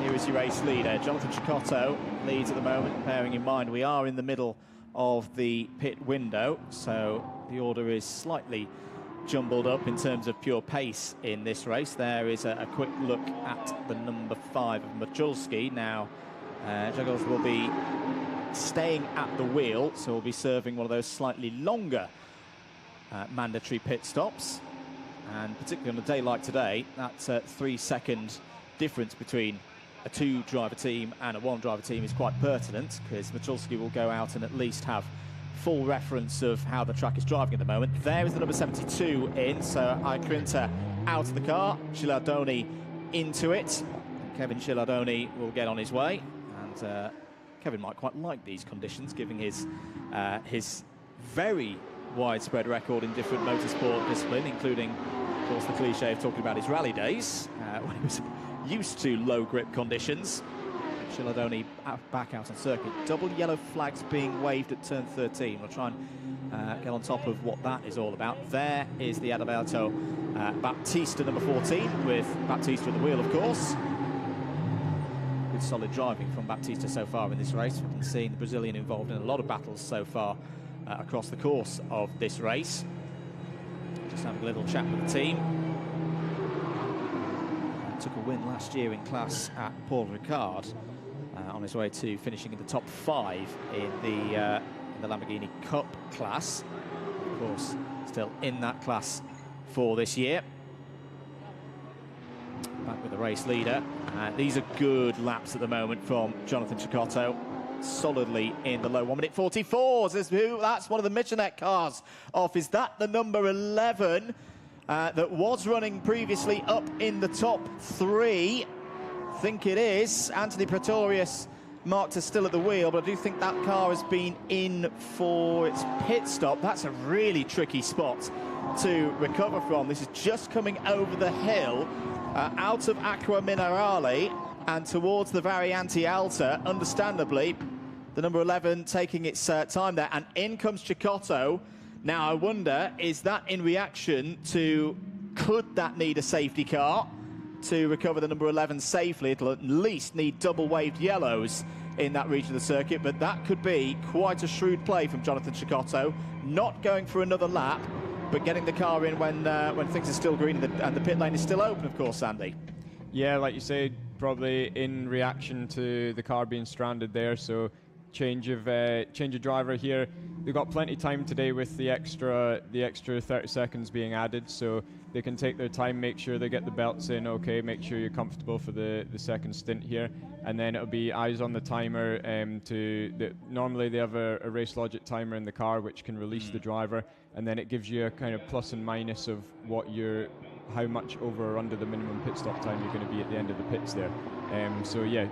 Here is your race leader, Jonathan Cecotto leads at the moment, bearing in mind we are in the middle of the pit window, so the order is slightly jumbled up in terms of pure pace in this race. There is a quick look at the number 5 of Machulski. Now, Jagos will be staying at the wheel, so we'll be serving one of those slightly longer mandatory pit stops. And particularly on a day like today, that 3-second difference between a 2-driver team and a 1-driver team is quite pertinent, because Machulski will go out and at least have full reference of how the track is driving at the moment. There is the number 72 in, so Iaquinto out of the car, Gilardoni into it. Kevin Gilardoni will get on his way, and Kevin might quite like these conditions, given his very widespread record in different motorsport discipline, including, of course, the cliche of talking about his rally days, when he was used to low grip conditions. Ciladoni back out on circuit. Double yellow flags being waved at turn 13. We'll try and get on top of what that is all about. There is the Adalberto Baptista, number 14, with Baptista at the wheel, of course. Good solid driving from Baptista so far in this race. We've been seeing the Brazilian involved in a lot of battles so far across the course of this race. Just having a little chat with the team. Took a win last year in class at Paul Ricard, on his way to finishing in the top 5 in the Lamborghini Cup class. Of course, still in that class for this year. Back with the race leader. These are good laps at the moment from Jonathan Cecotto. Solidly in the low 1 minute 44s. That's one of the Michelet cars off. Is that the number 11 that was running previously up in the top 3? I think it is. Anthony Pretorius marked as still at the wheel, but I do think that car has been in for its pit stop. That's a really tricky spot to recover from. This is just coming over the hill, out of Acqua Minerale and towards the Variante Alta. Understandably, the number 11 taking its time there, and in comes Cecotto. Now, I wonder, is that in reaction to, could that need a safety car to recover the number 11 safely? It'll at least need double waved yellows in that region of the circuit, but that could be quite a shrewd play from Jonathan Cecotto, not going for another lap, but getting the car in when things are still green and the pit lane is still open, of course, Andy. Yeah, like you say, probably in reaction to the car being stranded there, so change of driver here. They've got plenty of time today with the extra 30 seconds being added, so they can take their time, make sure they get the belts in okay, make sure you're comfortable for the second stint here, and then it'll be eyes on the timer. Normally they have a race logic timer in the car which can release the driver, and then it gives you a kind of plus and minus of how much over or under the minimum pit stop time you're going to be at the end of the pits there. So yeah,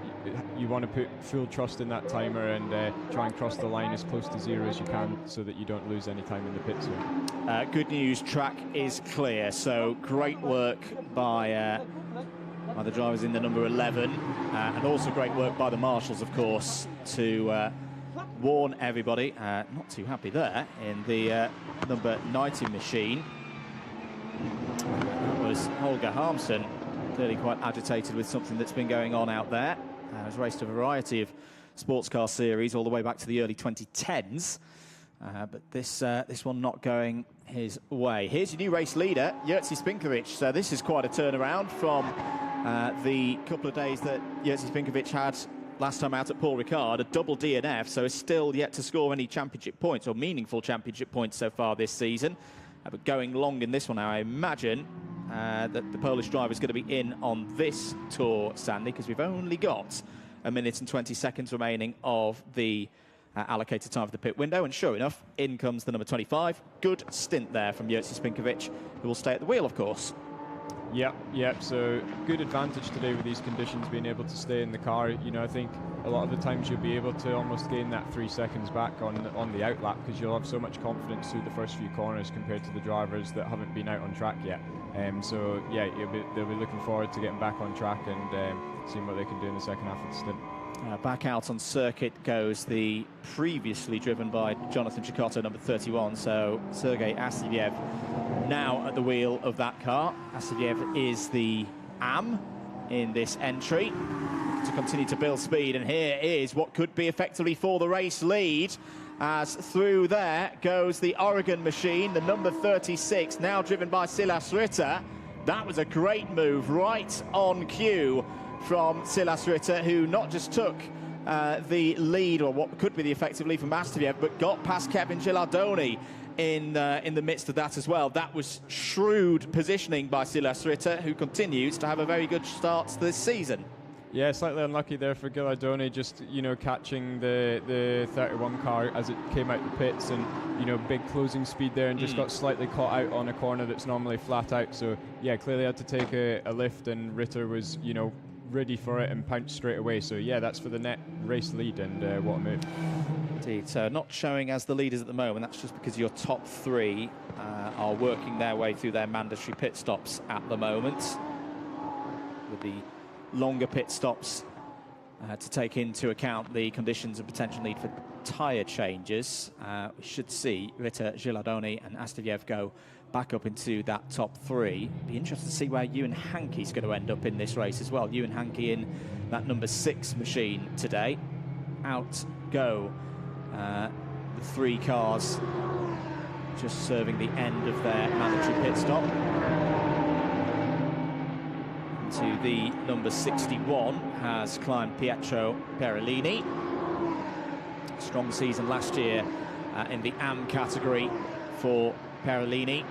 you want to put full trust in that timer and try and cross the line as close to 0 as you can so that you don't lose any time in the pits here. Good news, track is clear, so great work by the drivers in the number 11, and also great work by the marshals, of course, to warn everybody. Not too happy there in the number 90 machine. That was Holger Harmsen, clearly quite agitated with something that's been going on out there. Has raced a variety of sports car series all the way back to the early 2010s, but this one not going his way. Here's your new race leader, Jerzy Spinkovic. So this is quite a turnaround from the couple of days that Jerzy Spinkovic had last time out at Paul Ricard, a double DNF, so is still yet to score any championship points or meaningful championship points so far this season. But going long in this one now, I imagine that the Polish driver is going to be in on this tour, Sandy, because we've only got 1 minute and 20 seconds remaining of the allocated time for the pit window. And sure enough, in comes the number 25. Good stint there from Jerzy Spinkovic, who will stay at the wheel, of course. Yep. So good advantage today with these conditions, being able to stay in the car. You know, I think a lot of the times you'll be able to almost gain that 3 seconds back on the outlap, because you'll have so much confidence through the first few corners compared to the drivers that haven't been out on track yet. So yeah, they'll be looking forward to getting back on track and seeing what they can do in the second half of the stint. Back out on circuit goes the previously driven by Jonathan Cecotto, number 31. So Sergei Asivyev now at the wheel of that car. Asivyev is the AM in this entry to continue to build speed, and here is what could be effectively for the race lead, as through there goes the Oregon machine, the number 36, now driven by Silas Ritter. That was a great move, right on cue from Silas Ritter, who not just took the lead, or what could be the effective lead from Asteviev, but got past Kevin Gilardoni in the midst of that as well. That was shrewd positioning by Silas Ritter, who continues to have a very good start to this season. Yeah, slightly unlucky there for Gilardoni, just, you know, catching the 31 car as it came out the pits, and, you know, big closing speed there, and just got slightly caught out on a corner that's normally flat out. So yeah, clearly had to take a lift, and Ritter was, you know, ready for it and pounced straight away. So yeah, that's for the net race lead, and what a move. Indeed. So not showing as the leaders at the moment. That's just because your top three are working their way through their mandatory pit stops at the moment, with the longer pit stops to take into account the conditions and potential need for tyre changes. We should see Ritter, Gilardoni and Astafjev go back up into that top three. Be interested to see where Ewan Hankey's going to end up in this race as well. Ewan Hankey in that number 6 machine today. Out go the 3 cars just serving the end of their mandatory pit stop. To the number 61 has climbed Pietro Perellini. Strong season last year in the AM category for Perellini.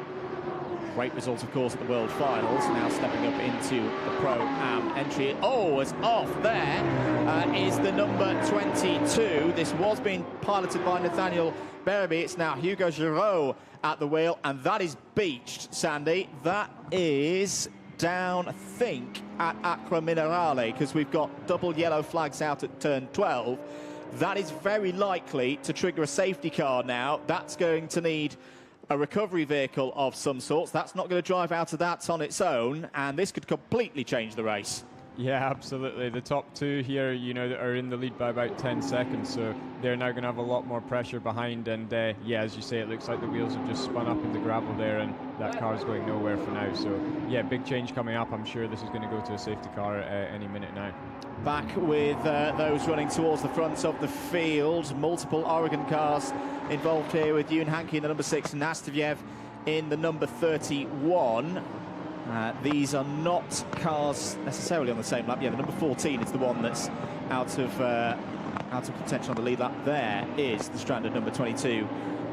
Great result, of course, at the World Finals. Now stepping up into the Pro-Am entry. Oh, it's off there is the number 22. This was being piloted by Nathaniel Bereby. It's now Hugo Giraud at the wheel, and that is beached, Sandy. That is down, I think, at Acqua Minerale, because we've got double yellow flags out at turn 12. That is very likely to trigger a safety car now. That's going to need a recovery vehicle of some sorts. That's not going to drive out of that on its own, and this could completely change the race. Yeah, absolutely. The top 2 here, you know, are in the lead by about 10 seconds, so they're now going to have a lot more pressure behind. And yeah, as you say, it looks like the wheels have just spun up in the gravel there, and that car is going nowhere for now. So yeah, big change coming up. I'm sure this is going to go to a safety car any minute now. Back with those running towards the front of the field. Multiple Oregon cars involved here, with Ewan Hankey in the number 6 and Astafjev in the number 31. These are not cars necessarily on the same lap. Yeah, the number 14 is the one that's out of contention on the lead lap. There is the stranded number 22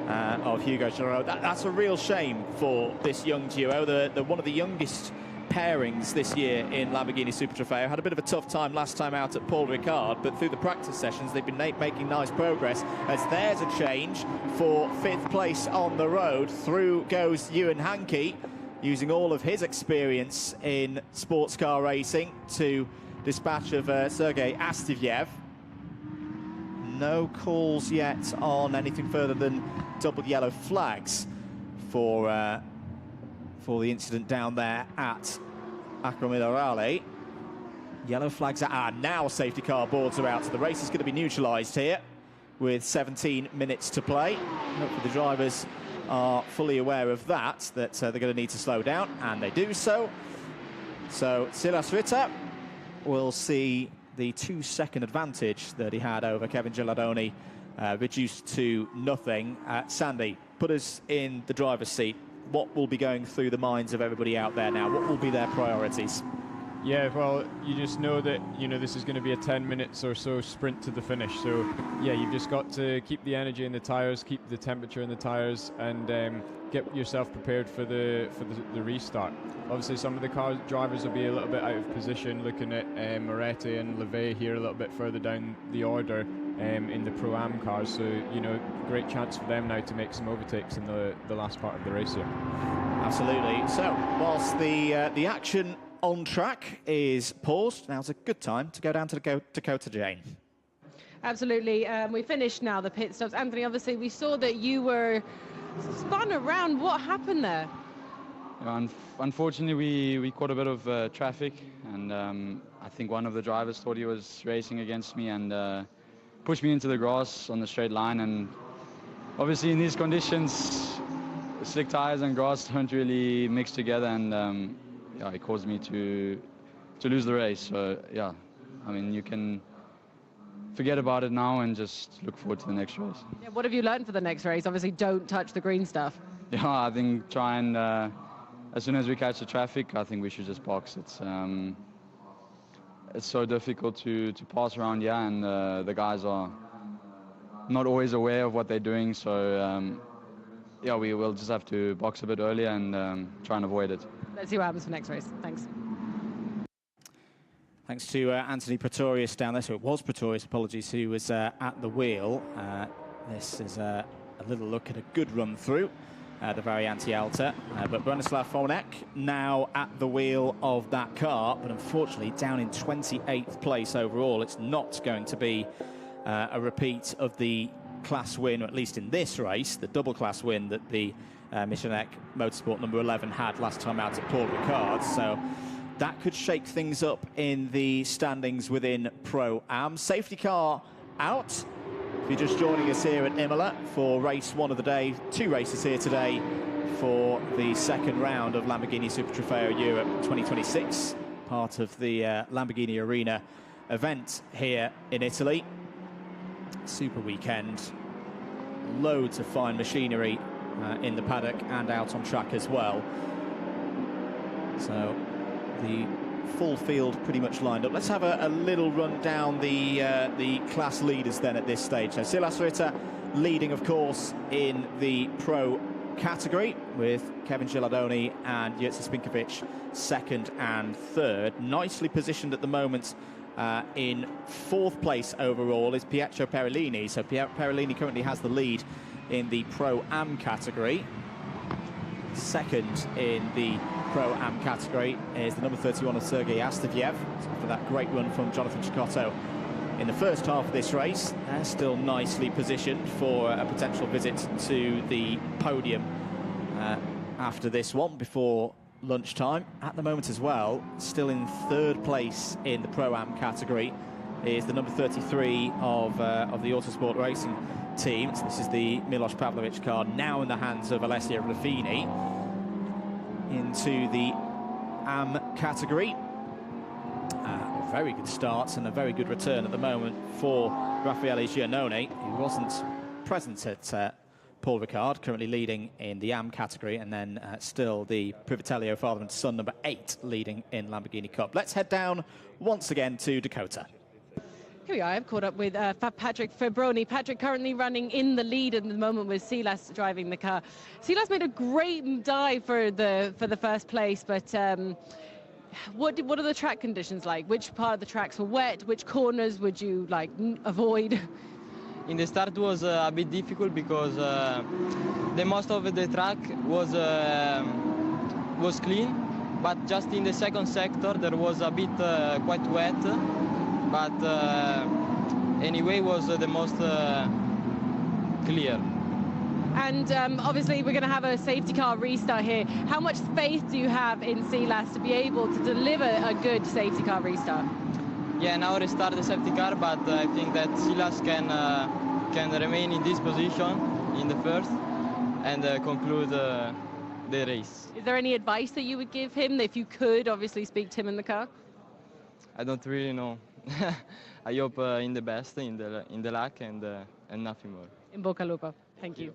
of Hugo Giraud. That's a real shame for this young duo. They're one of the youngest pairings this year in Lamborghini Super Trofeo. Had a bit of a tough time last time out at Paul Ricard, but through the practice sessions they've been making nice progress, as there's a change for 5th place on the road. Through goes Ewan Hankey, using all of his experience in sports car racing to dispatch of Sergei Astafjev. No calls yet on anything further than double yellow flags for the incident down there at Acqua Minerale. Yellow flags are now safety car boards are out, so the race is going to be neutralised here with 17 minutes to play. Hopefully the drivers are fully aware of that they're going to need to slow down, and they do so. So Silas Ritter will see the 2-second advantage that he had over Kevin Gilardoni reduced to nothing. Sandy, put us in the driver's seat. What will be going through the minds of everybody out there now? What will be their priorities? Yeah, well, you just know that, you know, this is going to be a 10 minutes or so sprint to the finish. So, yeah, you've just got to keep the energy in the tyres, keep the temperature in the tyres, and get yourself prepared for the restart. Obviously, some of the car drivers will be a little bit out of position, looking at Moretti and Levey here a little bit further down the order in the Pro-Am cars. So, you know, great chance for them now to make some overtakes in the last part of the race here. Absolutely. So, whilst the action on track is paused, now's a good time to go down to the Dakota Jane. Absolutely. We finished now the pit stops. Anthony, obviously we saw that you were spun around. What happened there? Unfortunately, we caught a bit of traffic, and I think one of the drivers thought he was racing against me and pushed me into the grass on the straight line. And obviously in these conditions, slick tires and grass don't really mix together, and yeah, it caused me to lose the race. So yeah, I mean, you can forget about it now and just look forward to the next race. Yeah, what have you learned for the next race? Obviously, don't touch the green stuff. Yeah, I think try and as soon as we catch the traffic, I think we should just box. It's so difficult to pass around here, and the guys are not always aware of what they're doing. So yeah, we will just have to box a bit earlier and try and avoid it. Let's see what happens for next race. Thanks. Thanks to Anthony Pretorius down there. So it was Pretorius, apologies, who was at the wheel. This is a little look at a good run through the Variante Alta. But Branislav Fonek now at the wheel of that car, but unfortunately down in 28th place overall. It's not going to be a repeat of the class win, or at least in this race, the double class win that the Michelin Motorsport number 11 had last time out at Paul Ricard. So that could shake things up in the standings within Pro-Am. Safety car out. If you're just joining us here at Imola for race one of the day, 2 races here today for the second round of Lamborghini Super Trofeo Europe 2026, part of the Lamborghini Arena event here in Italy. Super weekend, loads of fine machinery in the paddock and out on track as well. So the full field pretty much lined up. Let's have a little run down the class leaders then at this stage. So Silas Ritter leading, of course, in the pro category, with Kevin Gilardoni and Jerzy Spinkovic second and third. Nicely positioned at the moment in 4th place overall is Pietro Perellini. So Perellini currently has the lead in the Pro-Am category. Second in the Pro-Am category is the number 31 of Sergei Astafyev. After that great run from Jonathan Cecotto in the first half of this race, they're still nicely positioned for a potential visit to the podium after this one, before lunchtime. At the moment as well, still in 3rd place in the Pro-Am category is the number 33 of the Autosport Racing team. So this is the Milos Pavlovic car, now in the hands of Alessio Ruffini. Into the Am category. Very good starts and a very good return at the moment for Raffaele Giannone, who wasn't present at Paul Ricard, currently leading in the Am category, and then still the Privatello father and son number 8 leading in Lamborghini Cup. Let's head down once again to Dakota. Here we are. I've caught up with Patrick Fabroni. Patrick currently running in the lead at the moment with Silas driving the car. Silas made a great dive for the first place, but what are the track conditions like? Which part of the tracks were wet? Which corners would you like avoid? In the start was a bit difficult because the most of the track was clean, but just in the second sector there was a bit quite wet. But anyway, was the most clear. And obviously we're going to have a safety car restart here. How much faith do you have in Silas to be able to deliver a good safety car restart? Yeah, now restart the safety car, but I think that Silas can remain in this position in the first and conclude the race. Is there any advice that you would give him, if you could obviously speak to him in the car? I don't really know. I hope in the best, in the luck, and nothing more. In Bocca al Lupo. Thank you.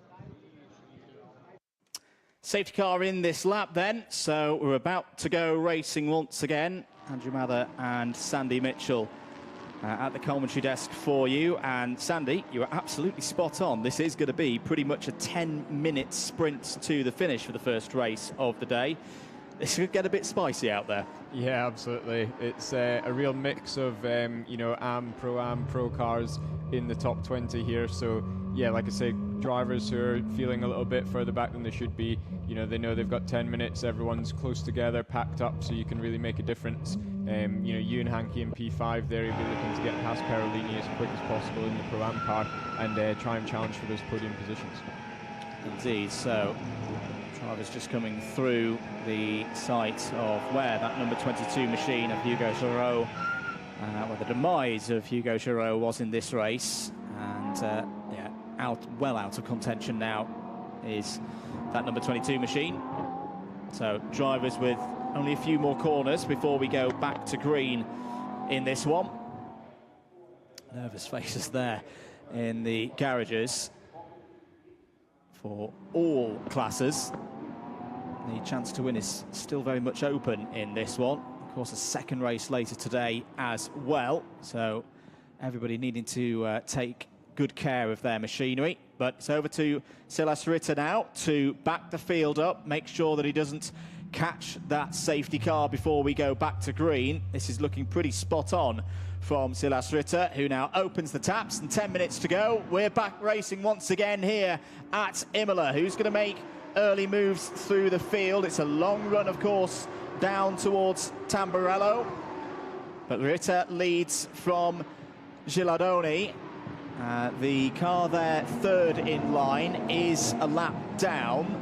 Safety car in this lap then, so we're about to go racing once again. Andrew Mather and Sandy Mitchell at the commentary desk for you. And Sandy, you are absolutely spot on. This is going to be pretty much a 10-minute sprint to the finish for the first race of the day. This could get a bit spicy out there. Yeah, absolutely. It's a real mix of, you know, Pro-Am, Pro cars in the top 20 here. So, yeah, like I say, drivers who are feeling a little bit further back than they should be, you know they've got 10 minutes, everyone's close together, packed up, so you can really make a difference. You know, you and Hanky in P5 there, you'll be looking to get past Perellini as quick as possible in the Pro-Am car and try and challenge for those podium positions. Indeed, so drivers just coming through the site of where that number 22 machine of Hugo Giraud, where the demise of Hugo Giraud was in this race, and yeah, well out of contention now is that number 22 machine. So drivers with only a few more corners before we go back to green in this one. Nervous faces there in the garages for all classes. The chance to win is still very much open in this one. Of course, a second race later today as well, so everybody needing to take good care of their machinery. But it's over to Silas Ritter now to back the field up, make sure that he doesn't catch that safety car before we go back to green. This is looking pretty spot on from Silas Ritter, who now opens the taps, and 10 minutes to go. We're back racing once again here at Imola. Who's going to make early moves through the field. It's a long run, of course, down towards Tamburello. But Ritter leads from Gilardoni. The car there, third in line, is a lap down.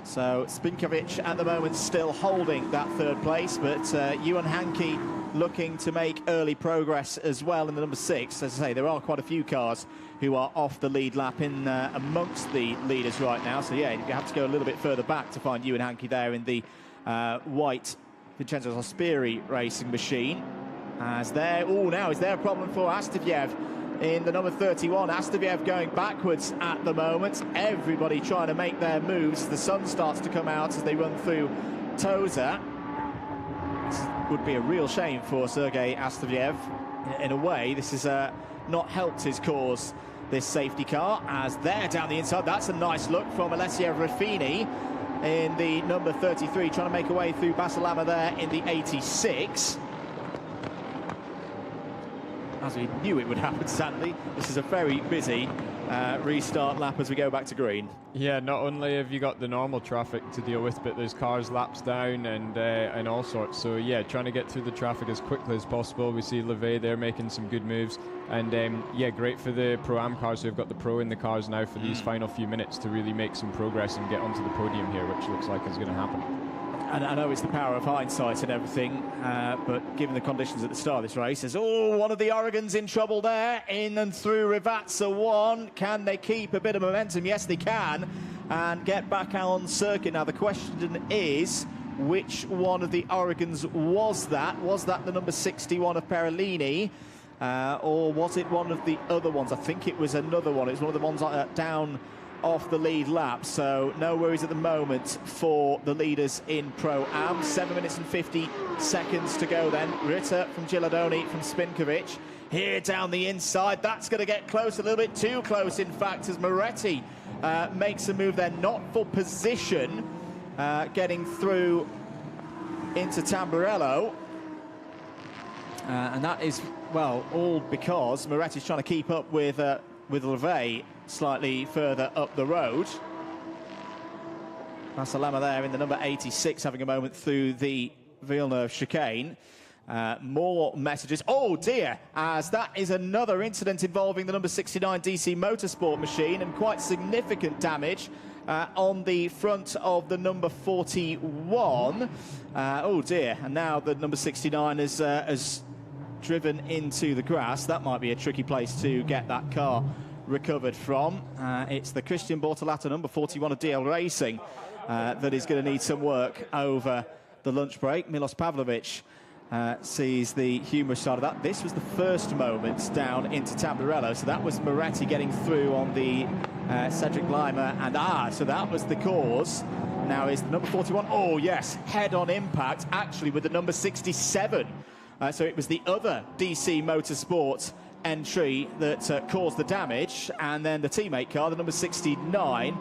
So Spinkovic at the moment still holding that third place, but Ewan Hankey looking to make early progress as well in the number 6. As I say, there are quite a few cars who are off the lead lap in amongst the leaders right now. So yeah, you have to go a little bit further back to find Ewan Hankey there in the white Vincenzo Sospiri racing machine. As there, now is there a problem for Astafjev in the number 31. Astafjev going backwards at the moment. Everybody trying to make their moves. The sun starts to come out as they run through Toza. This would be a real shame for Sergei Astafjev. In a way, this has not helped his cause, this safety car, as they're down the inside. That's a nice look from Alessio Ruffini in the number 33, trying to make a way through Basalama there in the 86. As we knew it would happen, sadly. This is a very busy restart lap as we go back to green. Yeah, not only have you got the normal traffic to deal with, but there's cars laps down and all sorts. So yeah, trying to get through the traffic as quickly as possible. We see Levey there making some good moves, and yeah, great for the Pro-Am cars who've got the Pro in the cars now for these final few minutes to really make some progress and get onto the podium here, which looks like is going to happen. And I know it's the power of hindsight and everything, but given the conditions at the start of this race, there's one of the Oregons in trouble there, in and through Rivazza 1. Can they keep a bit of momentum? Yes, they can, and get back on circuit. Now, the question is, which one of the Oregons was that? Was that the number 61 of Perellini, or was it one of the other ones? I think it was another one. It was one of the ones down off the lead lap, so no worries at the moment for the leaders in Pro-Am. 7 minutes and 50 seconds to go then. Ritter from Gilardoni from Spinkovic. Here down the inside, that's going to get close, a little bit too close in fact, as Moretti makes a move there, not for position, getting through into Tamburello. And that is, well, all because Moretti's trying to keep up with Levey slightly further up the road. Basalama there in the number 86 having a moment through the Villeneuve chicane. More messages. Oh dear, as that is another incident involving the number 69 DC Motorsport machine, and quite significant damage on the front of the number 41. Oh dear, and now the number 69 has driven into the grass. That might be a tricky place to get that car recovered from. It's the Christian Bortolato, number 41 of DL Racing, that is going to need some work over the lunch break. Milos Pavlovic sees the humorous side of that. This was the first moment down into Tamburello, so that was Moretti getting through on the Cedric Lima, and so that was the cause. Now is the number 41, oh yes, head-on impact, actually with the number 67. So it was the other DC Motorsport entry that caused the damage, and then the teammate car, the number 69,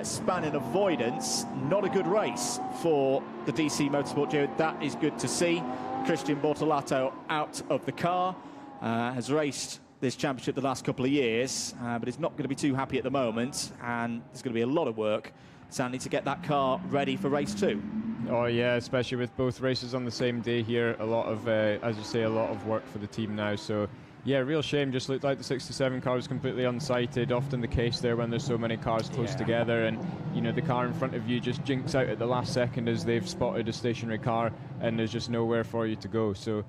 span in avoidance. Not a good race for the DC Motorsport duo. That is good to see. Christian Bortolato out of the car, has raced this championship the last couple of years, but is not going to be too happy at the moment, and there's going to be a lot of work certainly to get that car ready for race 2. Oh yeah, especially with both races on the same day here. A lot of, as you say, a lot of work for the team now. So yeah, real shame. Just looked like the 67 car was completely unsighted. Often the case there when there's so many cars close together, and you know the car in front of you just jinks out at the last second as they've spotted a stationary car, and there's just nowhere for you to go. So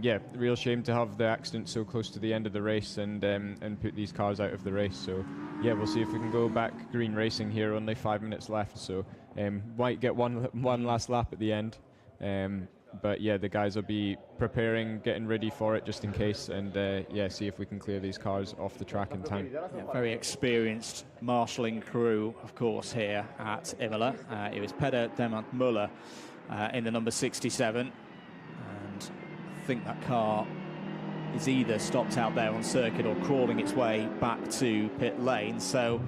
yeah, real shame to have the accident so close to the end of the race and put these cars out of the race. So yeah, we'll see if we can go back green racing here. Only 5 minutes left, so might get one last lap at the end. But yeah, the guys will be preparing, getting ready for it just in case, and yeah, see if we can clear these cars off the track in time. Yeah, very experienced marshalling crew, of course, here at Imola. It was Peder Demant Muller in the number 67, and I think that car is either stopped out there on circuit or crawling its way back to pit lane. So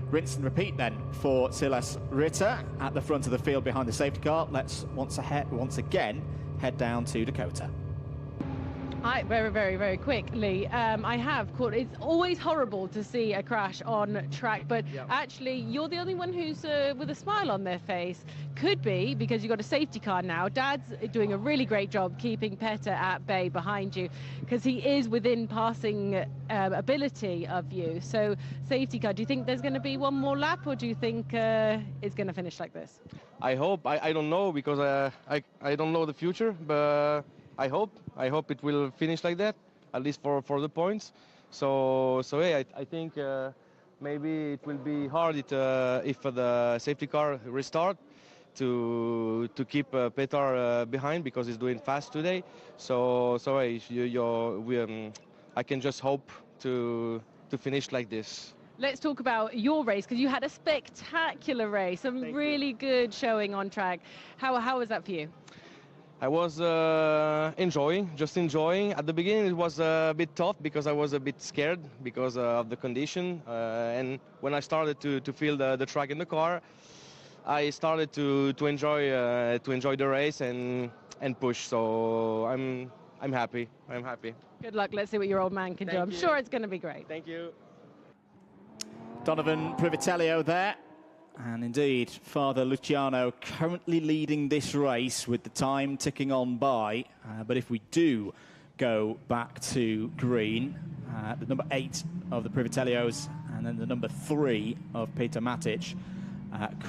rinse and repeat then for Silas Ritter at the front of the field behind the safety car. Let's once again head down to Dakota. Very, very, very quickly. I have caught. It's always horrible to see a crash on track, but actually, you're the only one who's with a smile on their face. Could be because you've got a safety car now. Dad's doing a really great job keeping Petter at bay behind you, because he is within passing ability of you. So, safety car. Do you think there's going to be one more lap, or do you think it's going to finish like this? I hope. I don't know, because I don't know the future, but I hope it will finish like that, at least for the points. So yeah, I think maybe it will be hard if the safety car restart to keep Petar behind, because he's doing fast today. So I can just hope to finish like this. Let's talk about your race, because you had a spectacular race, some really good showing on track. How was that for you? I was just enjoying. At the beginning it was a bit tough, because I was a bit scared because of the condition. And when I started to feel the track in the car, I started to enjoy the race and push. So I'm happy. Good luck. Let's see what your old man can do. I'm sure it's going to be great. Thank you. Donovan Privitello there. And indeed, Father Luciano currently leading this race with the time ticking on by. But if we do go back to green, the number 8 of the Privitellios and then the number 3 of Peter Matic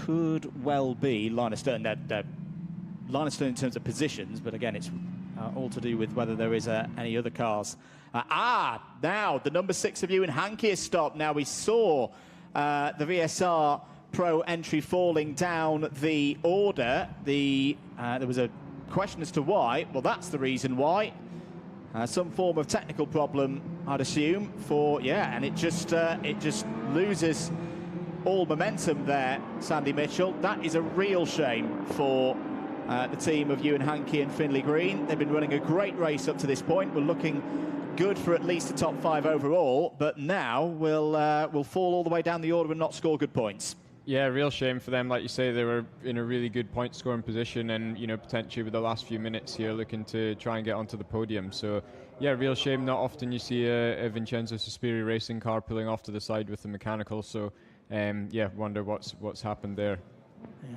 could well be line of stern. They're line of stern in terms of positions, but again, it's all to do with whether there is any other cars. Now the number 6 of Ewan Hankey has stopped. Now we saw the VSR Pro entry falling down the order. There was a question as to why. Well, that's the reason why. Some form of technical problem, I'd assume, and it just loses all momentum there, Sandy Mitchell. That is a real shame for the team of Ewan Hankey and Finley Green. They've been running a great race up to this point. We're looking good for at least the top 5 overall, but now we'll fall all the way down the order and not score good points. Yeah, real shame for them. Like you say, they were in a really good point scoring position, and potentially with the last few minutes here looking to try and get onto the podium. So yeah, real shame. Not often you see a Vincenzo Sospiri racing car pulling off to the side with the mechanical. So yeah, wonder what's happened there.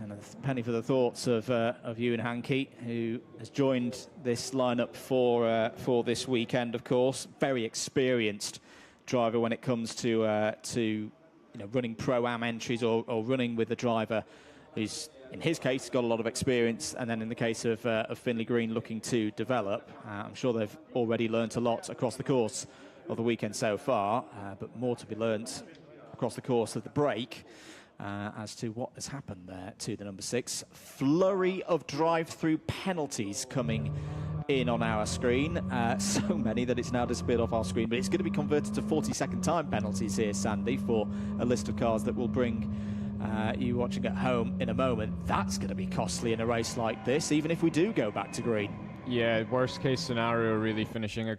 And a penny for the thoughts of Ewan Hankey, who has joined this lineup for this weekend. Of course, very experienced driver when it comes to running Pro-Am entries or running with a driver who's, in his case, got a lot of experience, and then in the case of Finley Green looking to develop. I'm sure they've already learnt a lot across the course of the weekend so far, but more to be learnt across the course of the break as to what has happened there to the number 6. Flurry of drive-through penalties coming in on our screen, so many that it's now disappeared off our screen, but it's going to be converted to 40-second time penalties here, Sandy, for a list of cars that will bring you watching at home in a moment. That's going to be costly in a race like this, even if we do go back to green. Yeah, worst case scenario, really finishing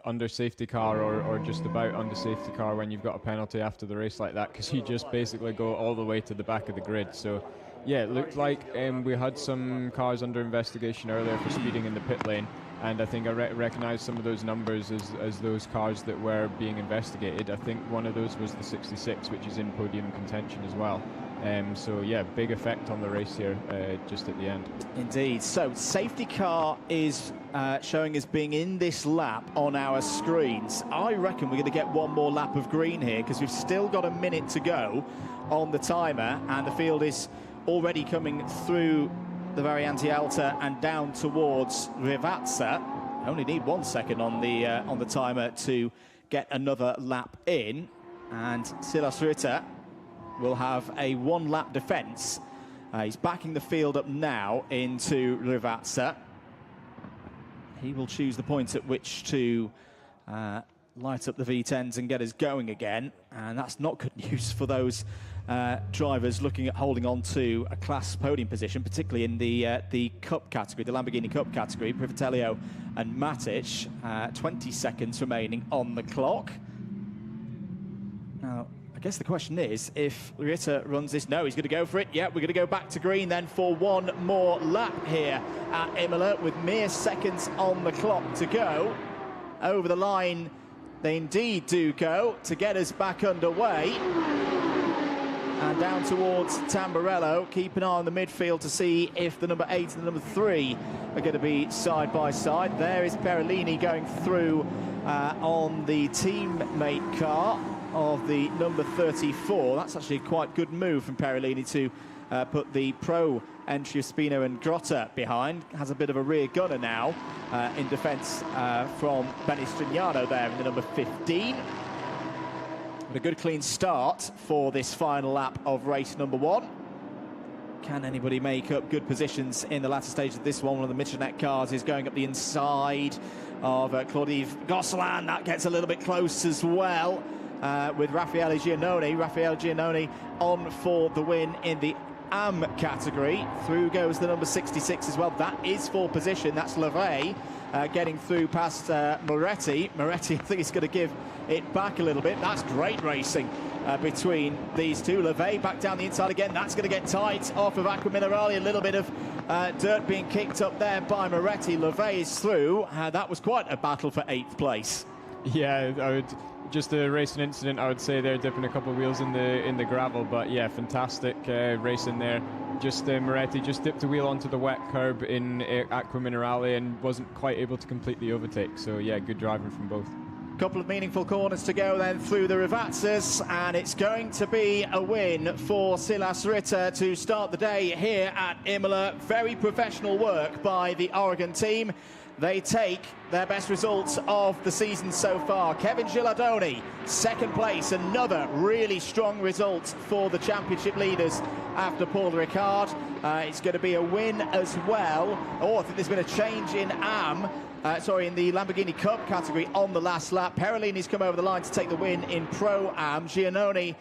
under safety car or just about under safety car when you've got a penalty after the race like that, because you just basically go all the way to the back of the grid. So yeah, it looked like we had some cars under investigation earlier for speeding in the pit lane, and I think I recognized some of those numbers as those cars that were being investigated. I think one of those was the 66, which is in podium contention as well. So yeah, big effect on the race here just at the end. Indeed. So safety car is showing as being in this lap on our screens. I reckon we're going to get one more lap of green here, because we've still got a minute to go on the timer, and the field is already coming through the Variante Alta and down towards Rivazza. Only need 1 second on the timer to get another lap in, and Silas Ritter will have a 1-lap defence. He's backing the field up now into Rivazza. He will choose the point at which to light up the V10s and get us going again, and that's not good news for those drivers looking at holding on to a class podium position, particularly in the Cup category, the Lamborghini Cup category. Privitello and Matic, 20 seconds remaining on the clock. Now, I guess the question is, if Ritter runs this, no, he's going to go for it. Yeah, we're going to go back to green then for one more lap here at Imola with mere seconds on the clock to go. over the line they indeed do go to get us back underway. And down towards Tamburello. Keep an eye on the midfield to see if the number 8 and the number 3 are going to be side by side. There is Perellini going through on the teammate car of the number 34. That's actually a quite good move from Perellini to put the pro entry of Spino and Grotta behind. Has a bit of a rear gunner now in defence from Benny Strignano there in the number 15. But a good clean start for this final lap of race number 1. Can anybody make up good positions in the latter stage of this one? One of the Michelet cars is going up the inside of Claude-Yves Gosselin. That gets a little bit close as well with Raffaele Giannone. Raffaele Giannone on for the win in the AM category. Through goes the number 66 as well. That is for position. That's Levey getting through past Moretti. Moretti, I think, is going to give it back a little bit. That's great racing between these two. Levey back down the inside again. That's going to get tight off of Acqua Minerale. A little bit of dirt being kicked up there by Moretti. Levey is through. That was quite a battle for 8th place. Yeah, I would just a racing incident. I would say they're dipping a couple of wheels in the gravel, but yeah, fantastic racing there. Just Moretti just dipped a wheel onto the wet curb in Acqua Minerale and wasn't quite able to complete the overtake. So yeah, good driving from both. Couple of meaningful corners to go then through the Rivazzas, and it's going to be a win for Silas Ritter to start the day here at Imola. Very professional work by the Oregon team. They take their best results of the season so far. Kevin Gilardoni, 2nd place, another really strong result for the championship leaders after Paul Ricard. It's going to be a win as well. Oh, I think there's been a change in in the Lamborghini Cup category on the last lap. Perellini's come over the line to take the win in Pro-Am, Giannone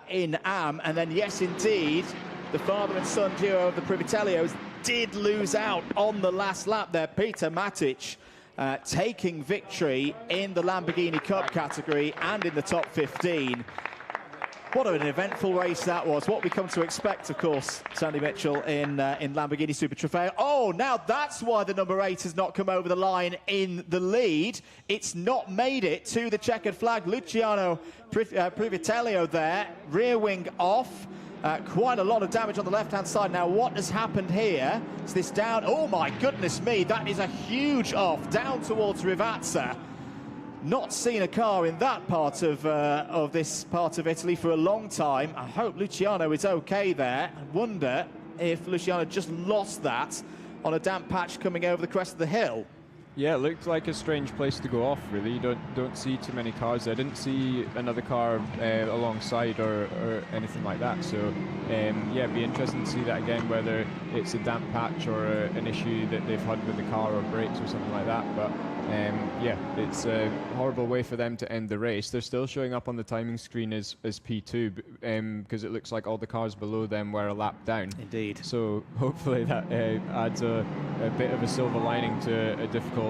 in Am, and then yes indeed, the father and son duo of the Privitellios did lose out on the last lap there. Peter Matic taking victory in the Lamborghini Cup category and in the top 15. What an eventful race that was. What we come to expect, of course, Sandy Mitchell in Lamborghini Super Trofeo. Oh, now that's why the number 8 has not come over the line in the lead. It's not made it to the checkered flag. Luciano Privitello there, rear wing off. Quite a lot of damage on the left-hand side. Now, what has happened here? Is this down? Oh, my goodness me. That is a huge off down towards Rivazza. Not seen a car in that part of this part of Italy for a long time. I hope Luciano is okay there. I wonder if Luciano just lost that on a damp patch coming over the crest of the hill. Yeah, it looked like a strange place to go off, really. You don't see too many cars there. I didn't see another car alongside or anything like that. So, yeah, it'd be interesting to see that again, whether it's a damp patch or an issue that they've had with the car or brakes or something like that. But, yeah, it's a horrible way for them to end the race. They're still showing up on the timing screen as P2 because it looks like all the cars below them were a lap down. Indeed. So hopefully that adds a bit of a silver lining to a difficult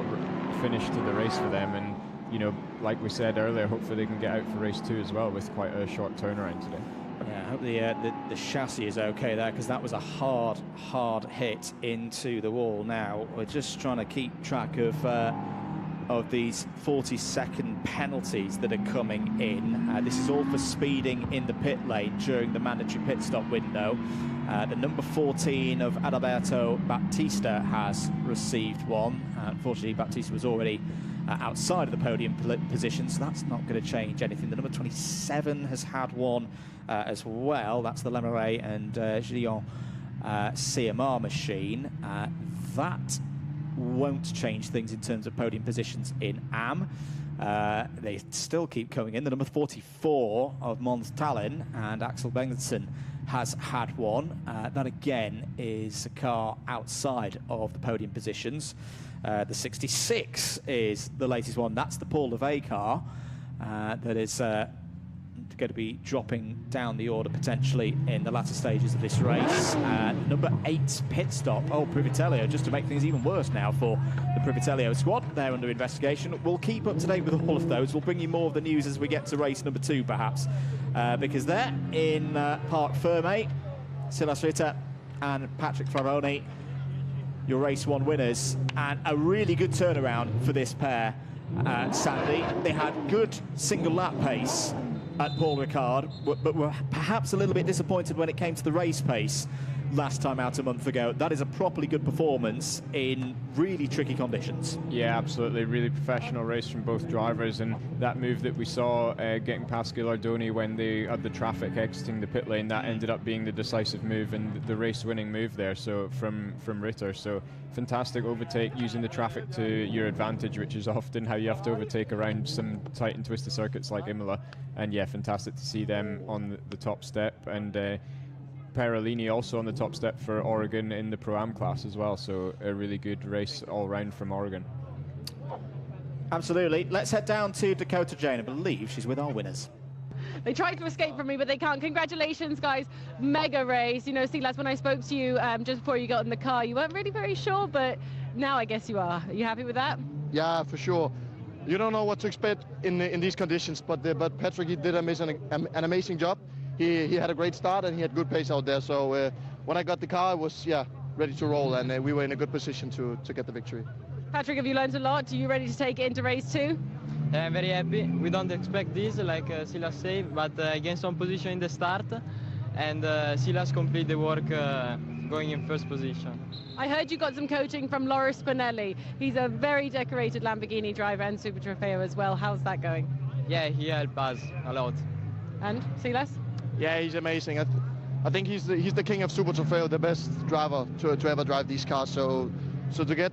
finish to the race for them. And, you know, like we said earlier, hopefully they can get out for race 2 as well with quite a short turnaround today. Yeah, I hope the chassis is okay there, because that was a hard hit into the wall. Now we're just trying to keep track of these 40-second penalties that are coming in. This is all for speeding in the pit lane during the mandatory pit stop window. The number 14 of Adalberto Battista has received one. Unfortunately, Battista was already outside of the podium position, so that's not going to change anything. The number 27 has had one as well. That's the Lemeray and Gillon CMR machine. That won't change things in terms of podium positions in AM. They still keep coming in. The number 44 of Mons Tallinn and Axel Bengtsson has had one. That again is a car outside of the podium positions. The 66 is the latest one. That's the Paul Levey car that is going to be dropping down the order potentially in the latter stages of this race. Number 8 pit stop. Oh, Privitello, just to make things even worse now for the Privitello squad. They're under investigation. We'll keep up to date with all of those. We'll bring you more of the news as we get to race number 2, perhaps, because there in Parc Ferme, Silas Ritter and Patrick Flavoni, your race 1 winners, and a really good turnaround for this pair Sandy. They had good single lap pace at Paul Ricard, but were perhaps a little bit disappointed when it came to the race pace last time out a month ago. That is a properly good performance in really tricky conditions. Yeah, absolutely. Really professional race from both drivers, and that move that we saw getting past Gilardoni when they had the traffic exiting the pit lane, that ended up being the decisive move and the race-winning move there. So from Ritter, so fantastic overtake using the traffic to your advantage, which is often how you have to overtake around some tight and twisted circuits like Imola. And yeah, fantastic to see them on the top step, and Perolini also on the top step for Oregon in the Pro-Am class as well, so a really good race all round from Oregon. Absolutely. Let's head down to Dakota Jane. I believe she's with our winners. They tried to escape from me, but they can't. Congratulations, guys. Mega race. You know, Silas, when I spoke to you just before you got in the car, you weren't really very sure, but now I guess you are. Are you happy with that? Yeah, for sure. You don't know what to expect in these conditions, but Patrick, he did an amazing job. He had a great start and he had good pace out there. So when I got the car, I was ready to roll, and we were in a good position to get the victory. Patrick, have you learned a lot? Are you ready to take it into race 2? I'm very happy. We don't expect this, like Silas said, but against some position in the start, and Silas complete the work going in first position. I heard you got some coaching from Loris Spinelli. He's a very decorated Lamborghini driver and Super Trofeo as well. How's that going? Yeah, he helped us a lot. And Silas? Yeah, he's amazing. I think he's the king of Super Trofeo, the best driver to ever drive these cars. So to get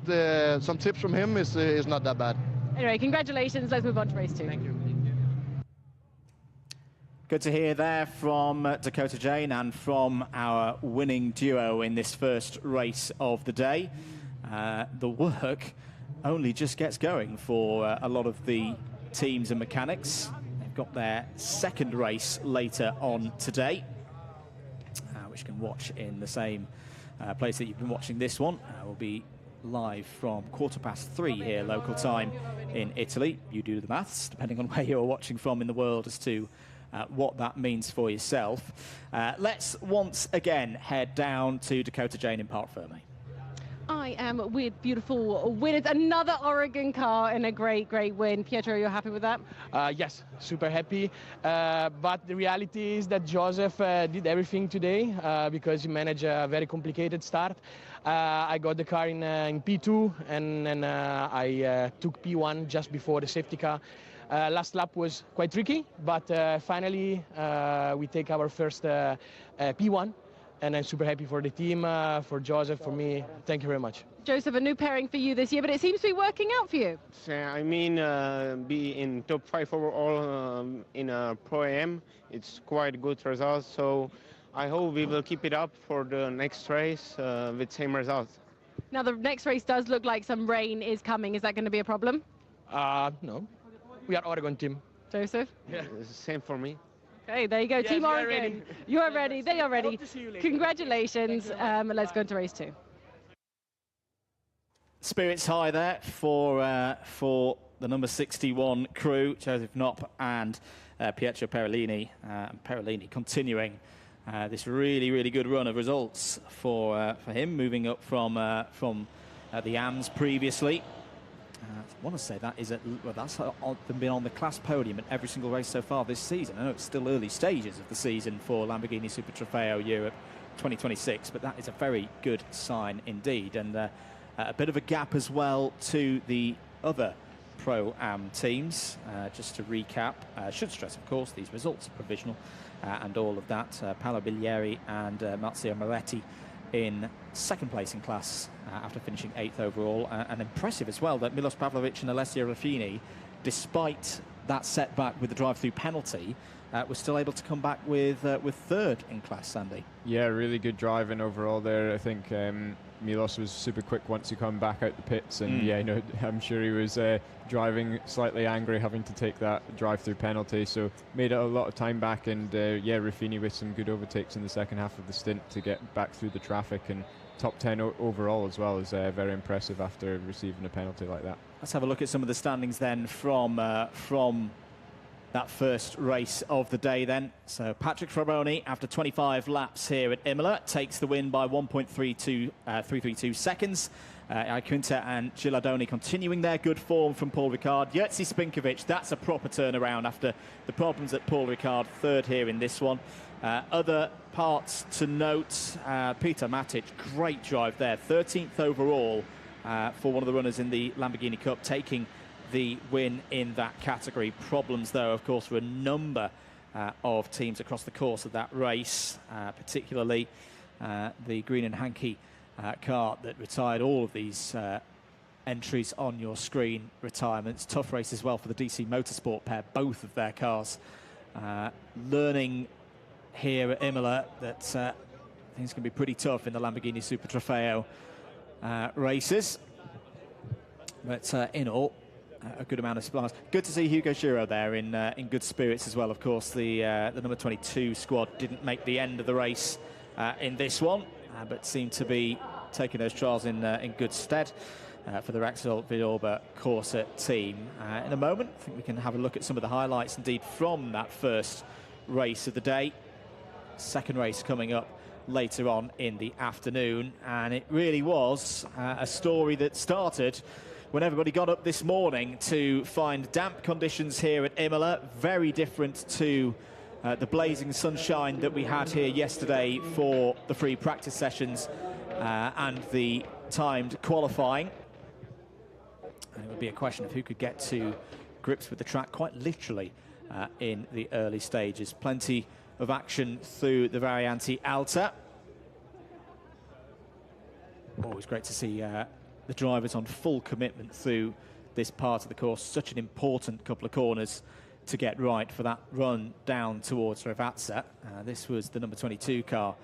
some tips from him is not that bad. Anyway, congratulations. Let's move on to race 2. Thank you. Good to hear there from Dakota Jane and from our winning duo in this first race of the day. The work only just gets going for a lot of the teams and mechanics. They've got their second race later on today, which you can watch in the same place that you've been watching this one. We'll be live from 3:15 here local time in Italy. You do the maths, depending on where you're watching from in the world, as to what that means for yourself. Let's once again head down to Dakota Jane in Parc Ferme. I am with beautiful winners. Another Oregon car and a great, great win. Pietro, you're happy with that? Yes, super happy. But the reality is that Joseph did everything today because he managed a very complicated start. I got the car in P2 and I took P1 just before the safety car. Last lap was quite tricky, but finally we take our first P1. And I'm super happy for the team, for Joseph, for me. Thank you very much. Joseph, a new pairing for you this year, but it seems to be working out for you. I mean, be in top 5 overall in a Pro-Am, it's quite good results. So I hope we will keep it up for the next race with same results. Now, the next race does look like some rain is coming. Is that going to be a problem? No. We are Oregon team. Joseph? Yeah. It's the same for me. Okay, there you go. Yes, Team we are Oregon. ready. You are ready. They are ready. Hope to see you later. Congratulations. Let's go into race 2. Spirits high there for the number 61 crew, Joseph Knopp and Pietro Perolini. Perolini continuing this really, really good run of results for him, moving up from the AMS previously. I want to say that is that's been on the class podium at every single race so far this season. I know it's still early stages of the season for Lamborghini Super Trofeo Europe 2026, but that is a very good sign indeed. And a bit of a gap as well to the other Pro-Am teams. Just to recap, should stress, of course, these results are provisional and all of that. Paolo Biglieri and Marzio Moretti in second place in class after finishing 8th overall. And impressive as well that Milos Pavlovic and Alessio Ruffini, despite that setback with the drive-through penalty, was still able to come back with third in class, Sandy. Yeah, really good driving overall there. I think Milos was super quick once he come back out the pits, and yeah, you know, I'm sure he was driving slightly angry having to take that drive-through penalty, so made it a lot of time back. And yeah, Ruffini with some good overtakes in the second half of the stint to get back through the traffic, and top 10 overall as well is very impressive after receiving a penalty like that. Let's have a look at some of the standings then from that first race of the day then. So Patrick Fraboni, after 25 laps here at Imola, takes the win by 1.332 seconds. Ikunta and Gilardoni continuing their good form from Paul Ricard. Jerzy Spinkovic, that's a proper turnaround after the problems at Paul Ricard, third here in this one. Other parts to note, Peter Matic, great drive there, 13th overall for one of the runners in the Lamborghini Cup, taking the win in that category. Problems, though, of course, for a number of teams across the course of that race, particularly the green and hanky car that retired all of these entries on your screen retirements. Tough race as well for the DC Motorsport pair, both of their cars. Learning here at Imola that things can be pretty tough in the Lamborghini Super Trofeo races. But in all, a good amount of splars. Good to see Hugo Giro there in good spirits as well. Of course, the number 22 squad didn't make the end of the race in this one, but seemed to be taking those trials in good stead for the Rexel Villorba Corsa team. In a moment, I think we can have a look at some of the highlights indeed from that first race of the day. Second race coming up later on in the afternoon, and it really was a story that started when everybody got up this morning to find damp conditions here at Imola, very different to the blazing sunshine that we had here yesterday for the free practice sessions and the timed qualifying. And it would be a question of who could get to grips with the track quite literally in the early stages. Plenty of action through the Variante Alta. Always great to see the drivers on full commitment through this part of the course. Such an important couple of corners to get right for that run down towards Ravazza. This was the number 22 car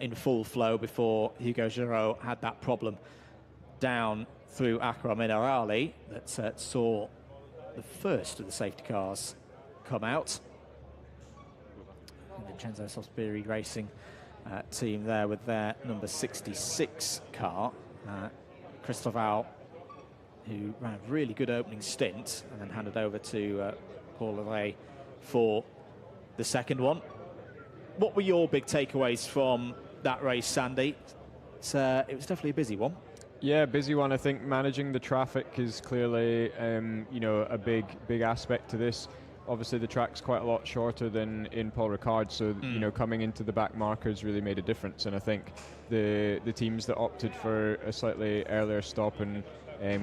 in full flow before Hugo Giro had that problem down through Acqua Minerale that saw the first of the safety cars come out. Vincenzo Sosbiri Racing team there with their number 66 car. Cristoval, who ran a really good opening stint and then handed over to Paul Leray for the second one. What were your big takeaways from that race, Sandy? It was definitely a busy one. Yeah, busy one. I think managing the traffic is clearly, you know, a big aspect to this. Obviously, the track's quite a lot shorter than in Paul Ricard, so you know, coming into the back markers really made a difference. And I think the teams that opted for a slightly earlier stop and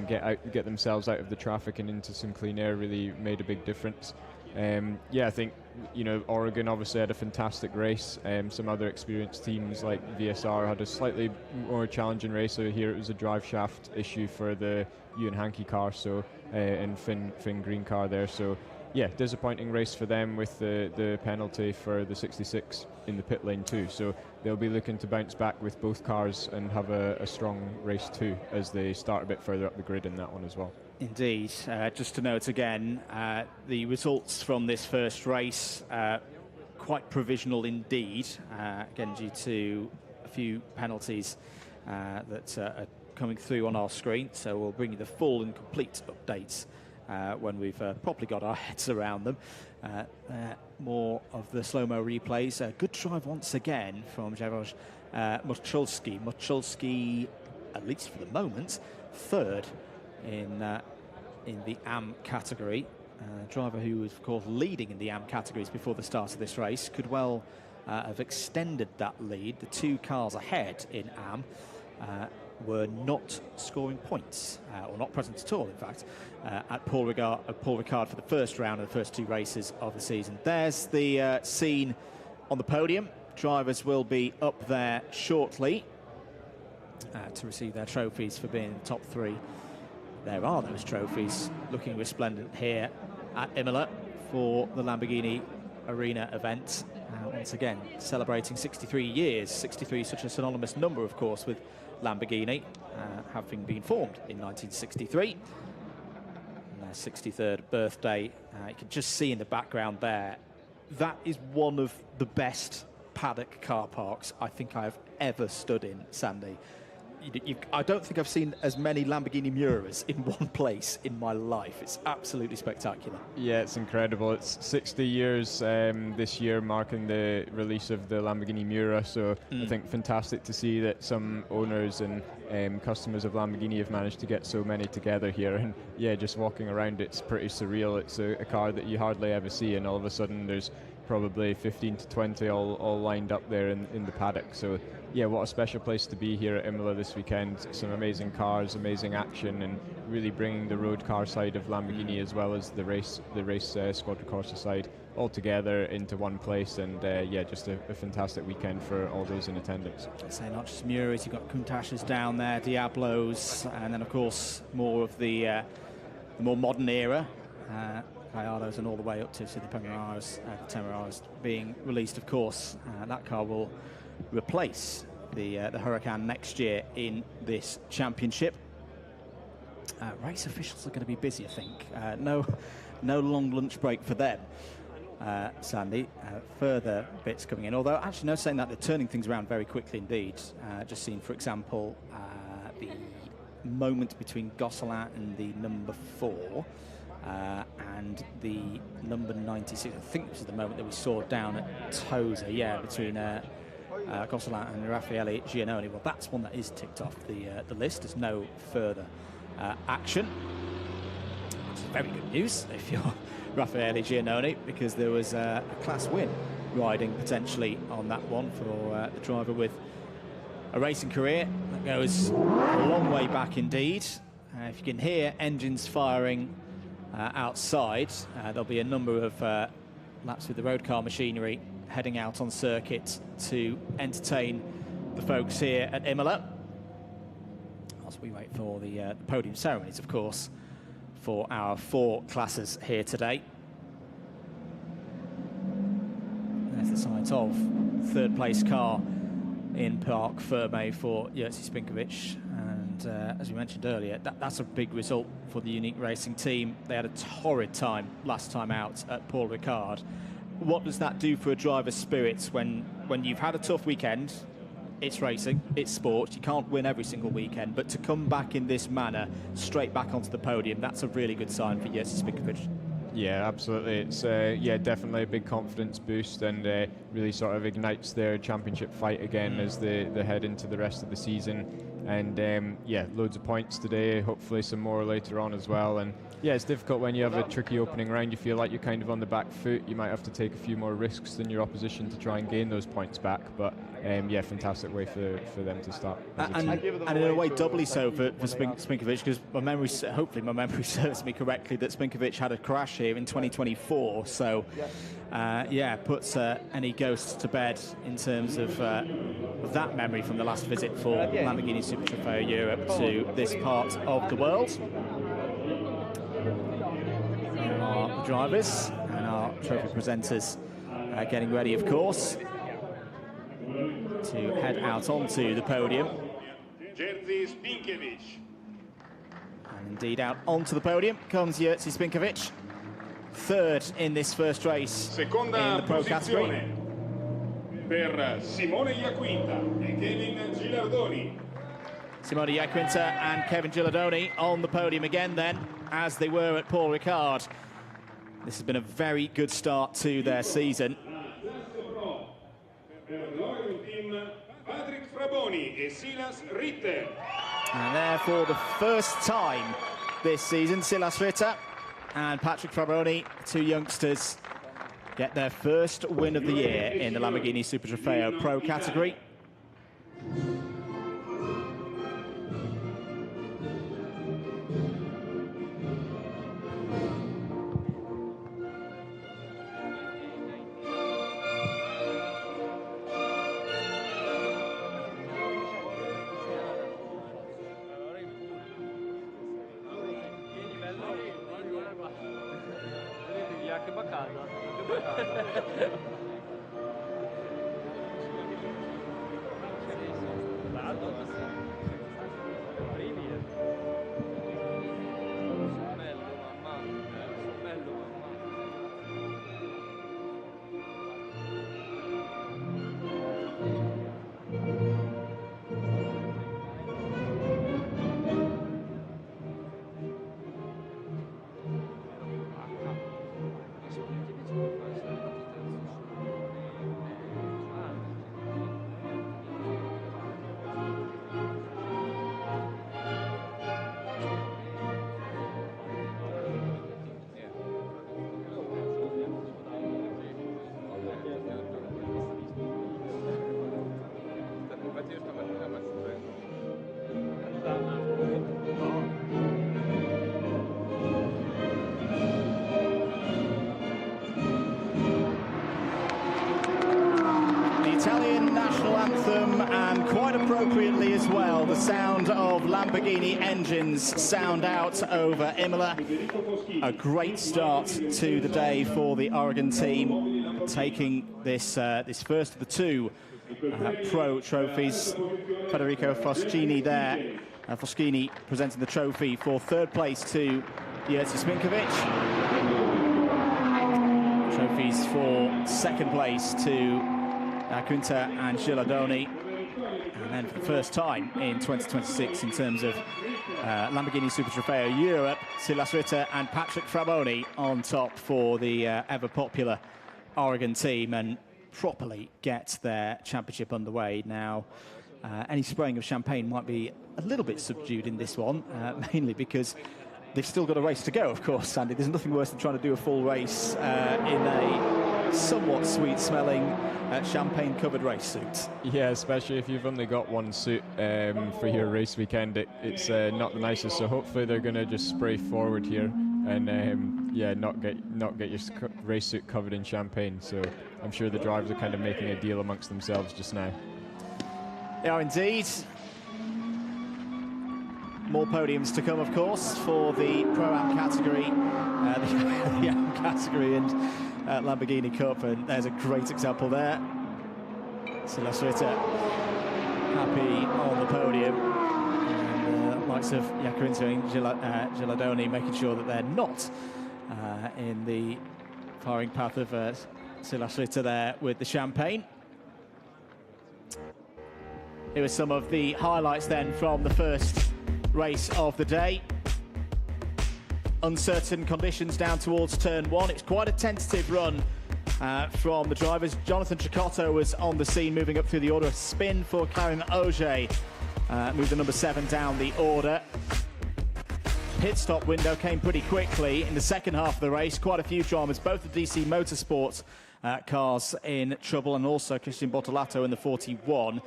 get themselves out of the traffic and into some clean air really made a big difference. Yeah, I think, you know, Oregon obviously had a fantastic race. Some other experienced teams like VSR had a slightly more challenging race. So here it was a drive shaft issue for the Ewan Hankey car, so and Finn Green car there. So yeah, disappointing race for them with the penalty for the 66 in the pit lane too. So they'll be looking to bounce back with both cars and have a strong race too as they start a bit further up the grid in that one as well. Indeed. Just to note again, the results from this first race, quite provisional indeed, again due to a few penalties that are coming through on our screen. So we'll bring you the full and complete updates when we've properly got our heads around them. More of the slow-mo replays. Good drive once again from Jarosz Moczulski. Moczulski, at least for the moment, third in the AM category. Driver who was, of course, leading in the AM categories before the start of this race. Could well have extended that lead. The two cars ahead in AM were not scoring points, or not present at all, in fact, at Paul Ricard for the first round of the first two races of the season. There's the scene on the podium. Drivers will be up there shortly to receive their trophies for being in the top three. There are those trophies looking resplendent here at Imola for the Lamborghini Arena event. Once again, celebrating 63 years. 63 is such a synonymous number, of course, with Lamborghini, having been formed in 1963. And their 63rd birthday. You can just see in the background there, that is one of the best paddock car parks I think I've ever stood in, Sandy. I don't think I've seen as many Lamborghini Miuras in one place in my life. It's absolutely spectacular. Yeah, it's incredible. It's 60 years this year, marking the release of the Lamborghini Miura. So I think fantastic to see that some owners and customers of Lamborghini have managed to get so many together here. And yeah, just walking around, it's pretty surreal. It's a car that you hardly ever see, and all of a sudden there's probably 15 to 20 all lined up there in the paddock. So yeah, what a special place to be here at Imola this weekend. Some amazing cars, amazing action, and really bringing the road car side of Lamborghini as well as the race Squadra Corsa side all together into one place. And yeah, just a fantastic weekend for all those in attendance. I'd say not just Miuras, you've got Countachs down there, Diablos, and then of course more of the more modern era. Gallardos and all the way up to the Temeraras being released, of course. That car will replace the Huracan next year in this championship. Race officials are going to be busy, I think. No long lunch break for them, Sandy. Further bits coming in, although actually no, saying that they're turning things around very quickly indeed. Just seen, for example, the moment between Gosselin and the number 4 and the number 96. I think this is the moment that we saw down at Tosa, between Gosselin and Raffaele Giannone. Well, that's one that is ticked off the list. There's no further action. It's very good news if you're Raffaele Giannone, because there was a class win riding potentially on that one for the driver with a racing career that goes a long way back indeed. If you can hear engines firing outside, there'll be a number of laps with the road car machinery heading out on circuit to entertain the folks here at Imola, as we wait for the podium ceremonies, of course, for our 4 classes here today. There's the sight of third place car in Parc Fermé for Jerzy Spinkovic. As we mentioned earlier, that's a big result for the Unique Racing team. They had a torrid time last time out at Paul Ricard. What does that do for a driver's spirits when you've had a tough weekend? It's racing, it's sport, you can't win every single weekend, but to come back in this manner, straight back onto the podium, that's a really good sign for Jerzy Spinkovic. Yeah, absolutely. It's definitely a big confidence boost, and really sort of ignites their championship fight again as they head into the rest of the season. And yeah, loads of points today, hopefully some more later on as well. And yeah, it's difficult when you have a tricky opening round. You feel like you're kind of on the back foot. You might have to take a few more risks than your opposition to try and gain those points back. But yeah, fantastic way for them to start. And in a way, doubly so for Spinkovic, because hopefully my memory serves me correctly, that Spinkovic had a crash here in 2024. So yeah, puts any ghosts to bed in terms of that memory from the last visit for Lamborghini Super Trofeo Europe to this part of the world. There are the drivers and our trophy presenters getting ready, of course, to head out onto the podium. Jerzy Spinkovic. And indeed, out onto the podium comes Jerzy Spinkovic, third in this first race in the pro category. Per Simone Iaquinta e Kevin Gilardoni. Simone Iaquinta and Kevin Gilardoni on the podium again then, as they were at Paul Ricard. This has been a very good start to their season. Patrick Fraboni e Silas Ritter. And there for the first time this season, Silas Ritter and Patrick Fraboni, 2 youngsters, get their first win of the year in the Lamborghini Super Trofeo Pro category. anthem, and quite appropriately as well, the sound of Lamborghini engines sound out over Imola. A great start to the day for the Oregon team, taking this first of the two pro trophies. Federico Foschini there. Foschini presenting the trophy for third place to Jerzy Spinkovic. Trophies for second place to Quinta and Gilardoni. And then for the first time in 2026 in terms of Lamborghini Super Trofeo Europe, Silas Ritter and Patrick Fraboni on top for the ever-popular Oregon team, and properly get their championship underway now. Any spraying of champagne might be a little bit subdued in this one, mainly because they've still got a race to go, of course, Sandy. There's nothing worse than trying to do a full race in a somewhat sweet-smelling, champagne-covered race suit. Yeah, especially if you've only got one suit for your race weekend. It's not the nicest, so hopefully they're going to just spray forward here and yeah, not get your race suit covered in champagne. So I'm sure the drivers are kind of making a deal amongst themselves just now. They are indeed. More podiums to come, of course, for the Pro-Am category, the Am category and Lamborghini Cup, and there's a great example there. Silas Ritter happy on the podium, and likes of Iaquinta and Gilardoni making sure that they're not in the firing path of Silas Ritter there with the champagne. Here are some of the highlights then from the first race of the day. Uncertain conditions down towards turn one. It's quite a tentative run from the drivers. Jonathan Tricotto was on the scene, moving up through the order. Spin for Karim Auger, moved the number 7 down the order. Pit stop window came pretty quickly in the second half of the race. Quite a few dramas, both the DC Motorsport cars in trouble, and also Christian Bortolato in the 41.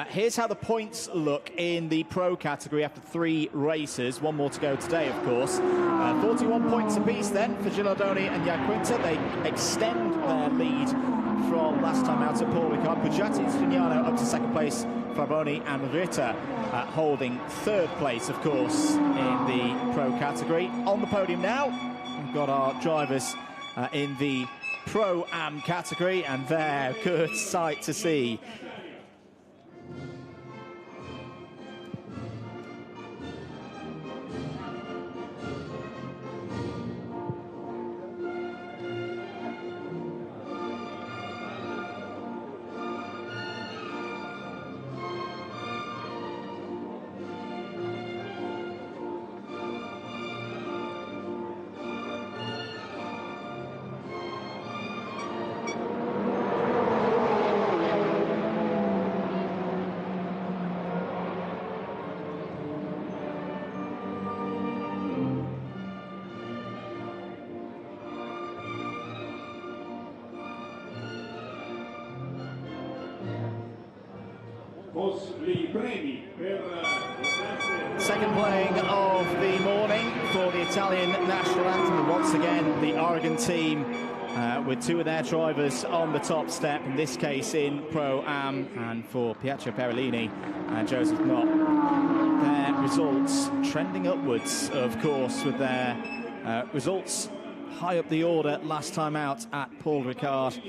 Here's how the points look in the pro category after 3 races. One more to go today, of course. 41 points apiece then for Gilardoni and Iaquinta. They extend their lead from last time out at Paul Ricard. Pugiati and Stignano up to second place. Fraboni and Ritter holding third place, of course, in the pro category. On the podium now, we've got our drivers in the Pro-Am category, and there, good sight to see. Second playing of the morning for the Italian national anthem. Once again, the Oregon team with 2 of their drivers on the top step, in this case in Pro-Am, and for Pietro Perellini and Joseph Knott. Their results trending upwards, of course, with their results high up the order last time out at Paul Ricard.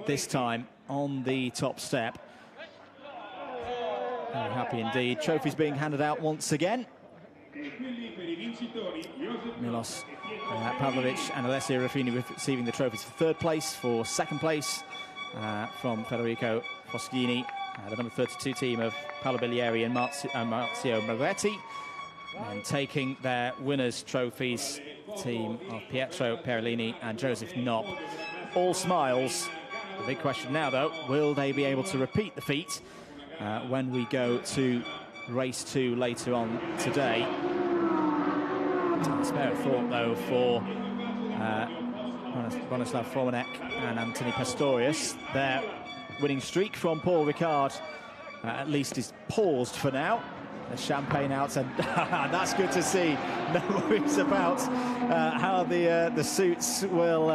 This time on the top step. Very happy indeed. Trophies being handed out once again. Milos Pavlovic and Alessia Ruffini receiving the trophies for third place. For second place from Federico Foschini, the number 32 team of Paolo Bellieri and Marzio Moretti. And taking their winners' trophies, team of Pietro Perellini and Joseph Knopp. All smiles. The big question now, though, will they be able to repeat the feat when we go to race 2 later on today? Spare a thought, though, for Bronislav Formanek and Anthony Pastorius. Their winning streak from Paul Ricard at least is paused for now. The champagne out, and that's good to see. No worries about how the suits will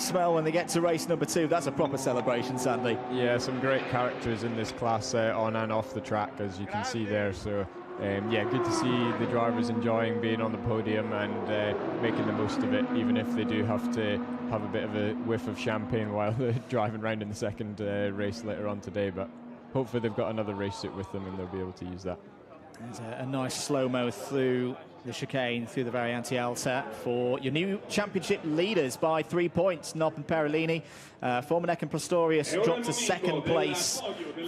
smell when they get to race number 2. That's a proper celebration, Sandy. Yeah, some great characters in this class on and off the track, as you can see there. So, yeah, good to see the drivers enjoying being on the podium and making the most of it, even if they do have to have a bit of a whiff of champagne while they're driving around in the second race later on today. But hopefully they've got another race suit with them and they'll be able to use that. There's a nice slow-mo through the chicane, through the Variante Alta for your new championship leaders by 3 points. Nopp and Perellini. Formanek and Pastorius dropped to second place.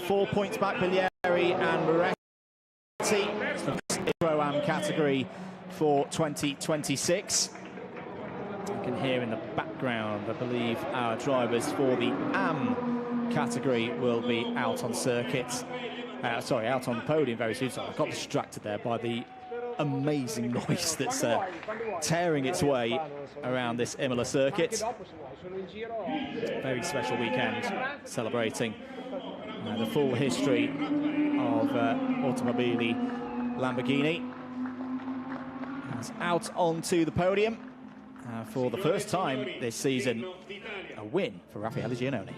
4 points back, Biglieri and Moretti. Pro-Am category for 2026. You can hear in the background, I believe, our drivers for the AM category will be out on circuit. Sorry, out on the podium very soon. So I got distracted there by the amazing noise that's tearing its way around this Imola circuit. Very special weekend, celebrating the full history of Automobili Lamborghini. It's out onto the podium for the first time this season. A win for Raffaele Giannone.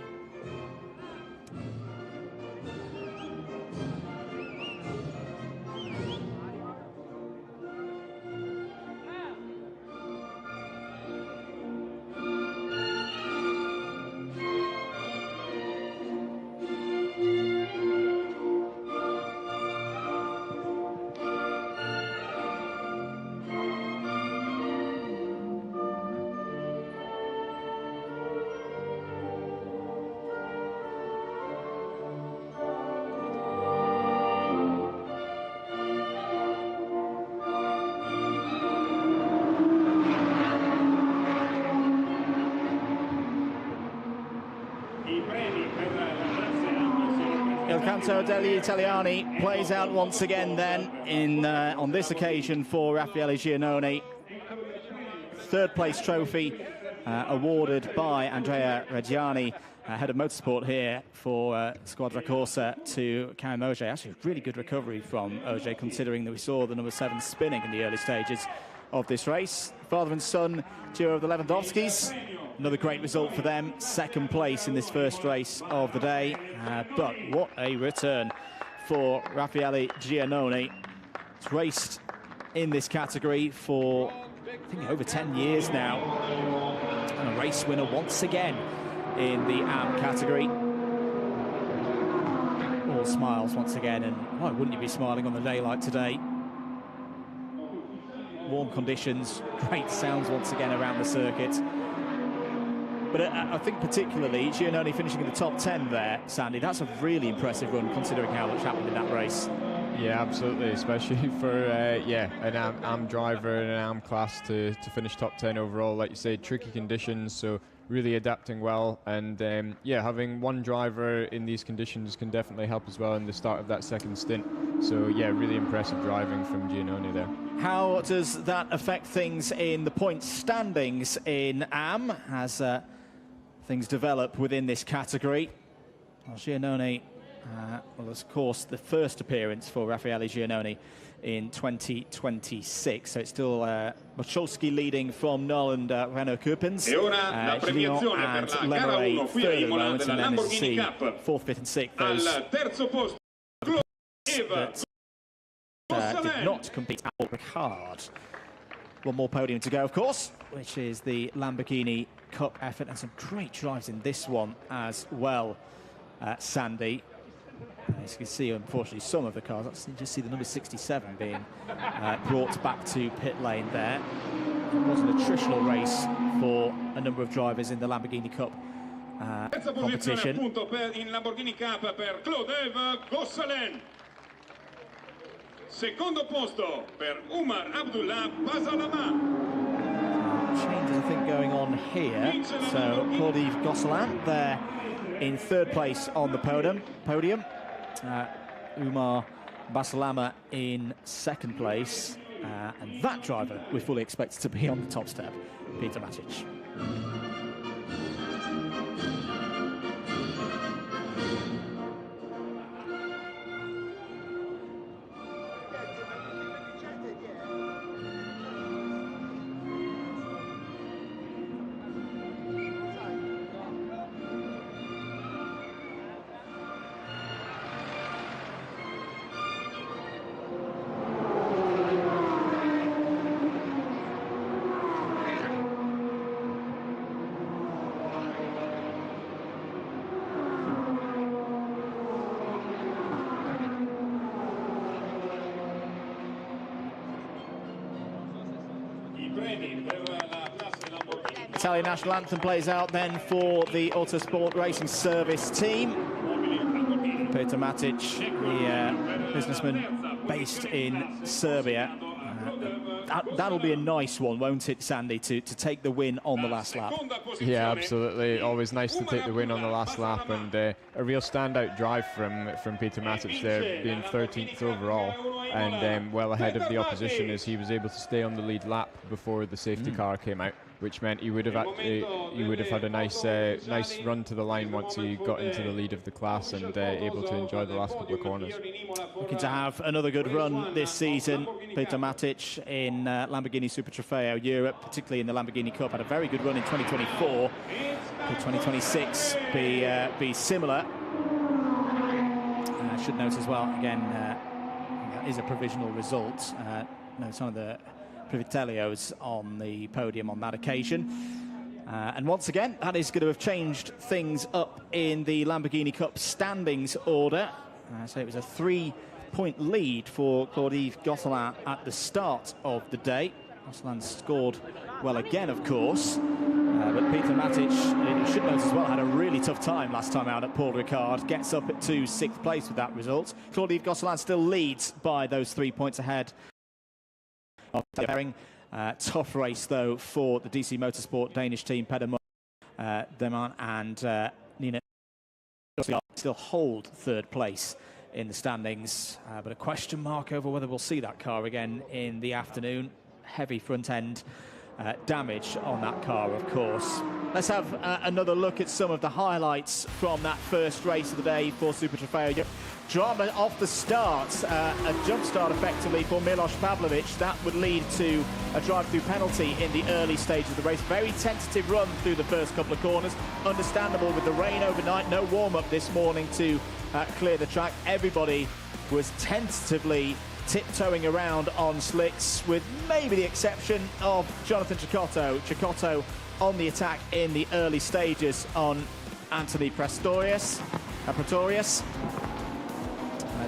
Il Canto degli Italiani plays out once again then in on this occasion for Raffaele Giannone. Third place trophy awarded by Andrea Reggiani, head of motorsport here for Squadra Corsa, to Karim Ogier. Actually, a really good recovery from Ogier, considering that we saw the number 7 spinning in the early stages of this race. Father and son duo of the Lewandowskis. Another great result for them, second place in this first race of the day. But what a return for Raffaele Giannone. He's raced in this category for, I think, over 10 years now. And a race winner once again in the AM category. All smiles once again, and why wouldn't you be smiling on the day like today? Warm conditions, great sounds once again around the circuit. But I think particularly Giannone finishing in the top 10 there, Sandy, that's a really impressive run considering how much happened in that race. Yeah, absolutely, especially for an AM driver in an AM class to finish top 10 overall. Like you say, tricky conditions, so really adapting well. And having one driver in these conditions can definitely help as well in the start of that second stint. So yeah, really impressive driving from Giannone there. How does that affect things in the points standings in AM as things develop within this category? Well, Giannone, well, of course, the first appearance for Raffaele Giannone in 2026. So it's still Mocholski leading from Knoll and Renault Coupens. Gillon and Lemeray third at the moment, and then as you see, fourth, fifth and sixth, those that did not compete at Ricard. One more podium to go, of course, which is the Lamborghini Cup effort, and some great drives in this one as well, Sandy. As you can see, unfortunately, some of the cars, you just see the number 67 being brought back to pit lane there. It was an attritional race for a number of drivers in the Lamborghini Cup competition. In Lamborghini Cup per Claude Gosselin. Secondo posto per Umar Abdullah Basalama. Changes, I think, going on here. So Claude Gosselin there in third place on the podium. Umar Basalama in second place. And that driver we fully expect to be on the top step, Peter Matic. Italian national anthem plays out then for the Autosport Racing Service team. Peter Matic, the businessman based in Serbia. That'll be a nice one, won't it, Sandy, to take the win on the last lap? Yeah, absolutely. Always nice to take the win on the last lap, and a real standout drive from Peter Matic there, being 13th overall and well ahead of the opposition, as he was able to stay on the lead lap before the safety car came out, which meant he would have had a nice run to the line once he got into the lead of the class and able to enjoy the last couple of corners. Looking to have another good run this season, Peter Matic in Lamborghini Super Trofeo Europe, particularly in the Lamborghini Cup. Had a very good run in 2024. Could 2026 be similar? I should note as well, again, that is a provisional result. Note some of the Privitellios on the podium on that occasion. And once again, that is going to have changed things up in the Lamborghini Cup standings order. So it was a 3-point lead for Claude-Yves Gosselin at the start of the day. Gosselin scored well again, of course. But Peter Matic, you should note as well, had a really tough time last time out at Paul Ricard. Gets up to 6th place with that result. Claude-Yves Gosselin still leads by those 3 points ahead. Tough race, though, for the DC Motorsport Danish team. Peder Deman and Nina still hold 3rd place in the standings, but a question mark over whether we'll see that car again in the afternoon. Heavy front end damage on that car, of course. Let's have another look at some of the highlights from that first race of the day for Super Trofeo. Drama off the start, a jump start effectively for Milos Pavlovic. That would lead to a drive-through penalty in the early stage of the race. Very tentative run through the first couple of corners. Understandable with the rain overnight, no warm-up this morning to clear the track. Everybody was tentatively tiptoeing around on slicks, with maybe the exception of Jonathan Cecotto. Cecotto on the attack in the early stages on Anthony Pretorius.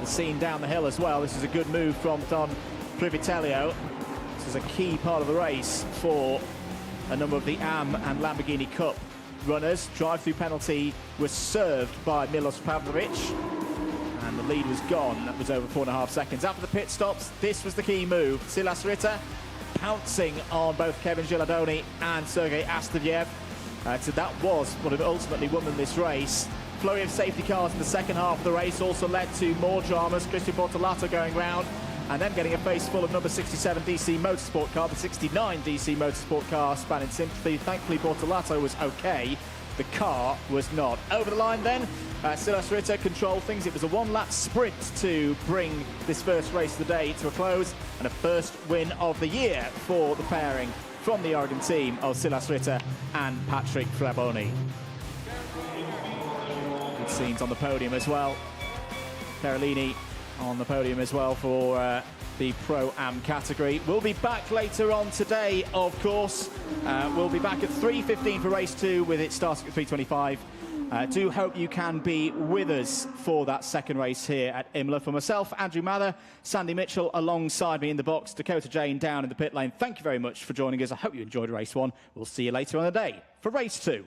The scene down the hill as well. This is a good move from Don Privitello. This is a key part of the race for a number of the AM and Lamborghini Cup runners. Drive-through penalty was served by Milos Pavlovic, and the lead was gone. That was over 4.5 seconds. After the pit stops, this was the key move. Silas Ritter pouncing on both Kevin Gilardoni and Sergei Astafyev. So that was what had ultimately won them this race. Flurry of safety cars in the second half of the race also led to more dramas. Christian Bortolato going round and then getting a face full of number 67 DC Motorsport car, the 69 DC Motorsport car spanning sympathy. Thankfully, Bortolato was okay. The car was not. Over the line then, Silas Ritter controlled things. It was a one-lap sprint to bring this first race of the day to a close, and a first win of the year for the pairing from the Oregon team of Silas Ritter and Patrick Fraboni. Good scenes on the podium as well. Perolini on the podium as well for the Pro-Am category. We'll be back later on today, of course. We'll be back at 3:15 for race 2, with it starting at 3:25. Do hope you can be with us for that second race here at Imola. For myself, Andrew Mather, Sandy Mitchell alongside me in the box, Dakota Jane down in the pit lane. Thank you very much for joining us. I hope you enjoyed race 1. We'll see you later on the day for race 2.